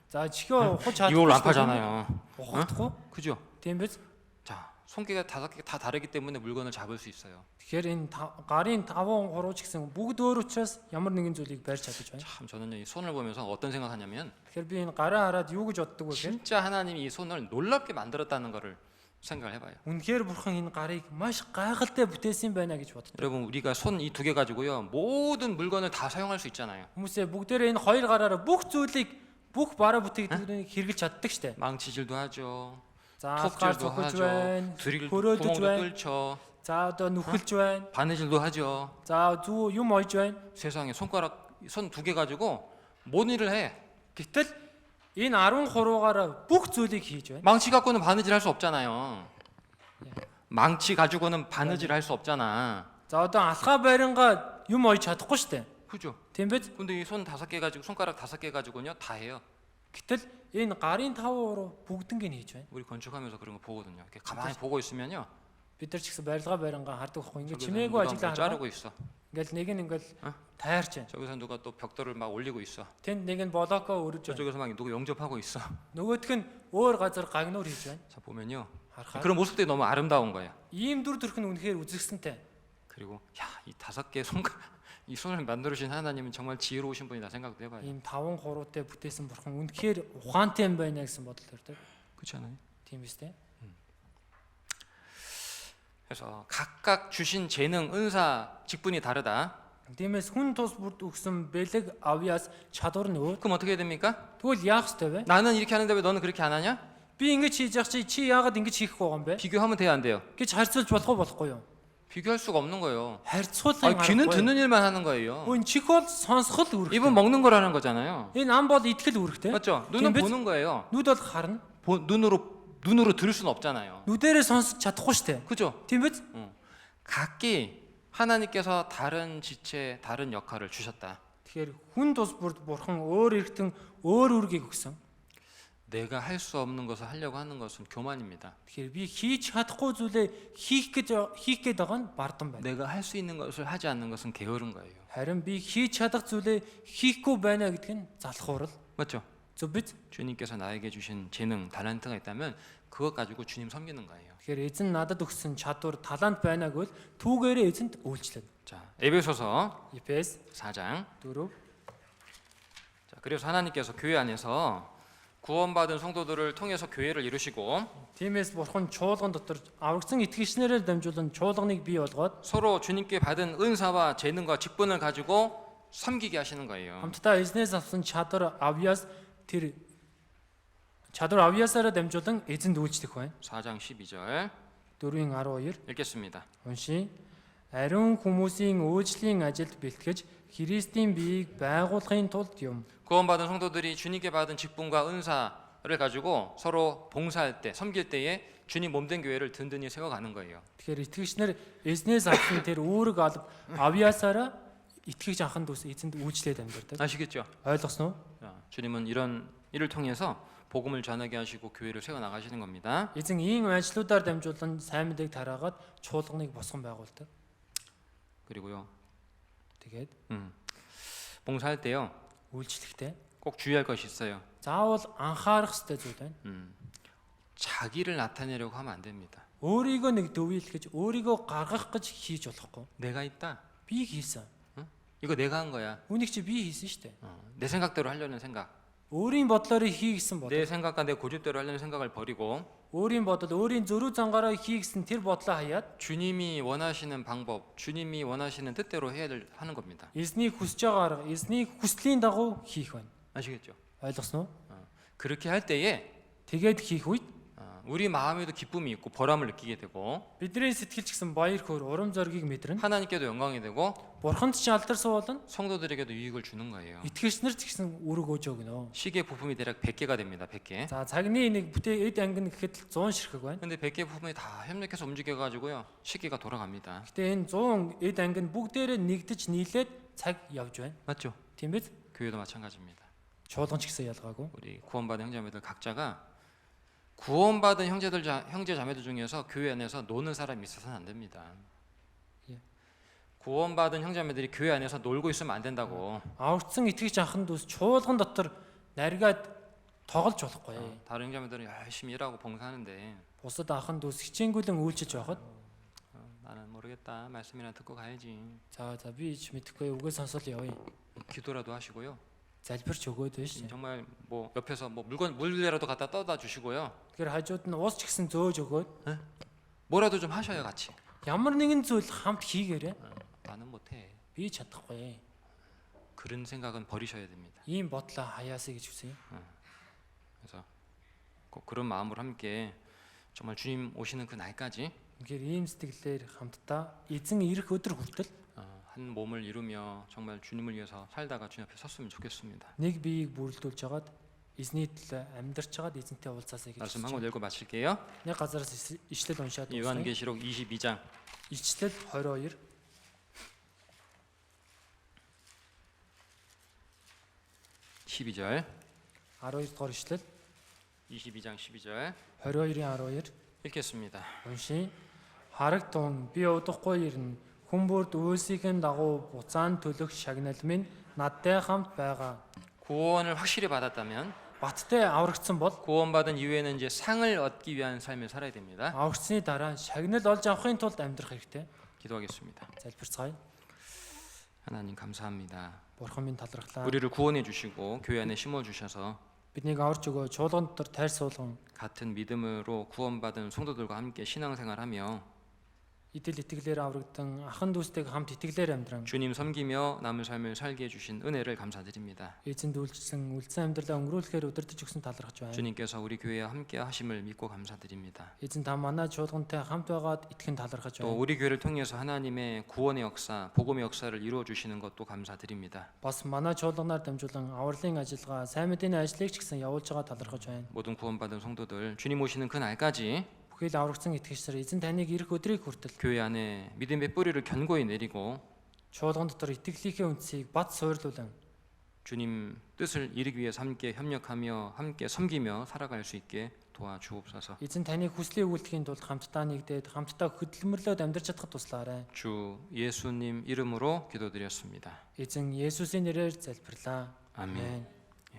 За чихөө ухаж чадахгүй. 이걸로 안 파잖아요. Ухахгүй. 그죠? Тийм биз? 자, 손개가 5개 다 다르기 때문에 물건을 잡을 수 있어요. Тэгэхээр энэ гарын 5 хоруу ч гэсэн бүгд өөр учраас ямар нэгэн зүйлийг барьж чадаж байна. 참 저는 이 손을 보면서 어떤 생각하냐면 Тэгэхээр би энэ гараа хараад юу гэж боддог вэ гэхээр 진짜 하나님이 이 손을 놀랍게 만들었다는 거를 생각을 해봐요. үнэхээр бурхан энэ гарыг маш гайхалтай бүтээсэн байна гэж боддог. 여러분 우리가 손 이 2개 가지고요 모든 물건을 다 사용할 수 있잖아요. Хүмүүсээ бүгдээрээ энэ хоёр гараараа бүх зүйлийг бүх бараа бүтээгдэхүүнийг хэрэглэж чаддаг штэ. 망치질도 하죠. За алгаар 톱질도 цохолж 하죠. байна. 드릴 Хөрөөдөж 구멍도 байна. 뚫죠. За одоо нүхэлж байна. 바느질도 하죠. За зүү юм ойж байна. 세상에 손가락 손 2개 가지고 뭔 일을 해? Гэтэл энэ 10 хуруугаараа бүх зүйлийг хийж байна. 망치 갖고는 바느질 할 수 없잖아요. 망치 가지고는 바느질 할 수 없잖아. За одоо алхаа байрангаа юм ойж чадахгүй штэ. 그죠? Тийм биз? 근데 이 손 5개 가지고 손가락 5개 가지고는요 다 해요. Гэтэл энэ гарын 5 хуруу бүгднийг нь хийж байна. 우리 건축하면서 그런 거 보거든요. 이렇게 가만히 보고 있으면요. Бид нар ч гэсэн барилга байрангаа хардаг байхгүй. Ингээ 저기서 чимээгүй 누가 뭘 ажиллаа хараа. 자르고 있어. Ингээл нэг нь ингээл 어? тайрч байна. 저기서 누가 또 벽돌을 막 올리고 있어. Тэнд нэг нь болоко өрөж байна. 저쪽에서 막 누구 영접하고 있어. Нөгөөх нь өөр газар гагнуур хийж байна. 자 보면요. Харахаар 그런 모습들이 너무 아름다운 거예요. ийм дүр төрх нь үнэхээр үзэгсэнтэй. 그리고 야, 이 5개 손가락 이 손을 만들어주신 하나님은 정말 지혜로우신 분이다 생각도 해봐요. Ийм 5 хуруутай бүтээсэн бурхан үнэхээр ухаантай юм байна гэсэн бодол төрдөг. 그렇지 않아요? Тийм биз дээ. 그래서 각각 주신 재능, 은사, 직분이 다르다. Тиймээс хүн тус бүрд өгсөн бэлэг авьяас чадвар нь өөр. 그럼 어떻게 됩니까? Тэгвэл яах ёстой вэ? 나는 이렇게 하는데 왜 너는 그렇게 안 하냐? Би ингэж хийж явах чи яагаад ингэж хийх байгаа юм бэ? 비교하면 돼야 안 돼요? гэж харьцуулж болохгүй юу? 비교할 수가 없는 거예요. Харьцуулын 귀는 аргагүй. 듣는 일만 하는 거예요. Өн чих бол сонсгол үүрэгтэй. 입은 먹는 거라는 거잖아요. Энэ ам бол итгэл үүрэгтэй. 맞죠? 눈은 Тийм биз? 보는 거예요. Нүд бол харна. 눈으로 들을 수는 없잖아요. Нүдэрээ сонсож чадахгүй штэ. 그죠? Тийм биз? 각기 하나님께서 다른 지체, 다른 역할을 주셨다. Тэгэхээр хүн тус бүрд бурхан өөр эргэтэн өөр үүргийг өгсөн. 내가 할 수 없는 것을 하려고 하는 것은 교만입니다. Тэгэхээр би хийж чадахгүй зүйлээ хийх гээд байгаа нь бардам байна. 내가 할 수 있는 것을 하지 않는 것은 게으른 거예요. Харин би хийж чадах зүйлээ хийхгүй байна гэдэг нь залхуурал. 맞죠? Зөв биз? 주님께서 나에게 주신 재능, 달란트가 있다면 그것 가지고 주님 섬기는 거예요. Тэгэхээр эзэн надад өгсөн чадвар, талант байна гэвэл түүгээрээ эзэнт үйлчлэнэ. 자, 에베소서 Эфес 4장. 4. 자, 그래서 하나님께서 교회 안에서 구원받은 성도들을 통해서 교회를 이루시고 Тиймээс бурхан чуулган дотор аврагсан итгэгчнэрээр дамжуулан чуулганыг бий болгоод 서로 주님께 받은 은사와 재능과 직분을 가지고 섬기게 하시는 거예요. хамтдаа эзнээс авсан чадвар авьяас тэр чадвар авьяасаараа дамжуулан эзэнд үйлчлэх байна. 4장 12절 4-ийн 12 읽겠습니다. уншия. Ариун хүмүүсийн үйлчлэлийн ажилд бэлтгэж Христийн биеийг байгуулахын тулд юм. 구원받은 성도들이 주님께 받은 직분과 은사를 가지고 서로 봉사할 때, 섬길 때에 주님 몸된 교회를 든든히 세워가는 거예요. Тэгэхээр итгэгч нар эзнээс авсан тэр үүрэг авьяасаараа итгэгч анхан дүүс эзэнд үйлчлээд амьдардаг. 아시겠죠? ойлгосноо? 자, 주님은 이런 일을 통해서 복음을 전하게 하시고 교회를 세워 나가시는 겁니다. Эзэн ийм ажлуудаар дамжуулан сайн мэдээг тараагаад чуулганыг босгон байгуулдаг. 그리고요, Тэгээд 봉사할 때요, үйлчлэхдээ 꼭 주의할 것이 있어요. заавал анхаарах ёстой зүйл байна. 자기를 나타내려고 하면 안 됩니다. Өөрийгөө нэг дөвийлгэж, өөрийгөө гаргах гэж хийж болохгүй. 내가 있다. Би хийсэн. 이거 내가 한 거야. Үнийг чи би хийсэн шүү дээ. 내 생각대로 하려는 생각, Өөрийн бодлоор хий гэсэн бодол. 내 생각과 내 고집대로 하려는 생각을 버리고 Өөрийн бодол, өөрийн зөрүү зангаараа хий гэсэн тэр бодлоо хаяад 주님이 원하시는 방법, 주님이 원하시는 뜻대로 하는 겁니다. эзний хүсэж байгаа арга, эзний хүслийн дагуу хийх байна. 아시겠죠? ойлгосноо? 그렇게 할 때에 Тэгээд хийх үед 우리 마음에도 기쁨이 있고 보람을 느끼게 되고 бидний сэтгэл ч гэсэн баяр хөөр, урам зориг мэдрэн 하나님께도 영광이 되고 бурханд ч алдарсан болон 성도들에게도 유익을 주는 거예요. итгэгч нар ч гэсэн үүрэг өгж өгнө. 시계 부품이 대략 100개가 됩니다. 100개. За цагны нэг бүтээл эд ангин гэхэд 100 ширхэг байна. 근데 100개 부품이 다 협력해서 움직여 가지고요. 시계가 돌아갑니다. Гэтэ энэ 100 эд ангин бүгдээрээ нэгдэж нийлээд цаг явж байна. 맞죠? Тийм биз? 교회도 마찬가지입니다. Чуулган ч гэсэн ялгаагүй. 우리 구원받은 형제자매들 각자가 구원받은 형제 자매들 중에서 교회 안에서 노는 사람이 있어서는 안 됩니다. 예. 구원받은 형제자매들이 교회 안에서 놀고 있으면 안 된다고. Аврагдсан итгэгч анхан дүүс чуулган дотор наргаад тоглож болохгүй. 다른 형제자매들은 열심히 일하고 봉사하는데 Бусад анхан дүүс хичээнгүйлэн үйлчилж байхад 나는 모르겠다. 말씀이나 듣고 가야지. за би ч мэдэхгүй үгээ сонсол явъя. 기도라도 하시고요. Залбирч өгөөд байж. 정말 뭐 옆에서 뭐 물이라도 갖다 떠다 주시고요. Тэгэхээр хажууд нь уус ч гэсэн зөөж өгөөд 뭐라도 좀 하셔요 같이. ямар нэгэн зүйл хамт хийгээрэй. 나는 못해. Би чадахгүй. 그런 생각은 버리셔야 됩니다. Ийм бодлоо хаяасаа гэж хүсье. 그래서 꼭 그런 마음으로 함께 정말 주님 오시는 그 날까지 Тэгэхээр ийм сэтгэлээр хамтдаа эзэн ирэх өдөр хүртэл 한 몸을 이루며 정말 주님을 위해서 살다가 주님 앞에 섰으면 좋겠습니다. нэг биеийг бүрэлдүүлж хагаад эзний төлөө амьдарч хагаад эзэнтэй уулзаасаа гэж 말씀 хүсэж 한 권 байна. 읽고 마칠게요. Нэг газараас ишлэл уншаад дуусгая. 요한계시록 22장 Ичлэл 22 12절 12 дугаар ишлэл 22장 12절 22-ийн 12 읽겠습니다. уншия. Харагтун би удахгүй ирнэ. Хүн бүрд үйлсийн дагуу буцаан төлөх шагнал минь надтай хамт байгаа. 구원을 확실히 받았다면 Баттай аврагдсан бол 구원받은 이후에는 이제 상을 얻기 위한 삶을 살아야 됩니다. аврагдсны дараа шагнал олж авахын тулд амьдрах хэрэгтэй. 기도하겠습니다. Залбирцгаая. 하나님 감사합니다. Бурхан минь талархлаа. 우리를 구원해 주시고 교회 안에 심어 주셔서 Биднийг аварч өгөө чуулган дотор тайр суулган 같은 믿음으로 구원받은 성도들과 함께 신앙생활하며 идэл итгэлээр аврагдан ахан дүүстэйг хамт итгэлээр амьдран 주님 섬기며 남은 삶을 살게 해주신 은혜를 감사드립니다. эзэнд үйлчлсэн үлдсэн амьдралаа өнгөрүүлэхээр удирдах өгсөн талархаж байна. 주님께서 우리 교회와 함께 하심을 믿고 감사드립니다. 에зэн та манай чуулгантай хамт байгаад итгэн талархаж 또 байна. 우리 교회를 통해서 하나님의 구원의 역사, 복음의 역사를 이루어 주시는 것도 감사드립니다. Бас манай чуулганаар дамжуулан авралын ажиллагаа, сайн мэдээний ажлыг ч гэсэн явуулж байгаа талархаж байна. 모든 구원받은 성도들 주님 오시는 그 날까지 Бүхэл аврагдсан итгэгчдэр эзэн таныг ирэх өдрийг хүртэл 교회 안에 믿음의 뿌리를 견고히 내리고 чуулган дотор итгэлийнхээ үндсийг бат суйрлуулан 주님 뜻을 이루기 위해서 함께 협력하며 함께 섬기며 살아갈 수 있게 도와주옵소서. эзэн таныг хүслийг үйлдэхийн тулд хамтдаа нэгдээд хамтдаа хөдөлмөрлөд амьдарч чадахад туслаарай. 주 예수님 이름으로 기도드렸습니다. Эзэн Есүсийн нэрээр залбирлаа. 아멘. Амен.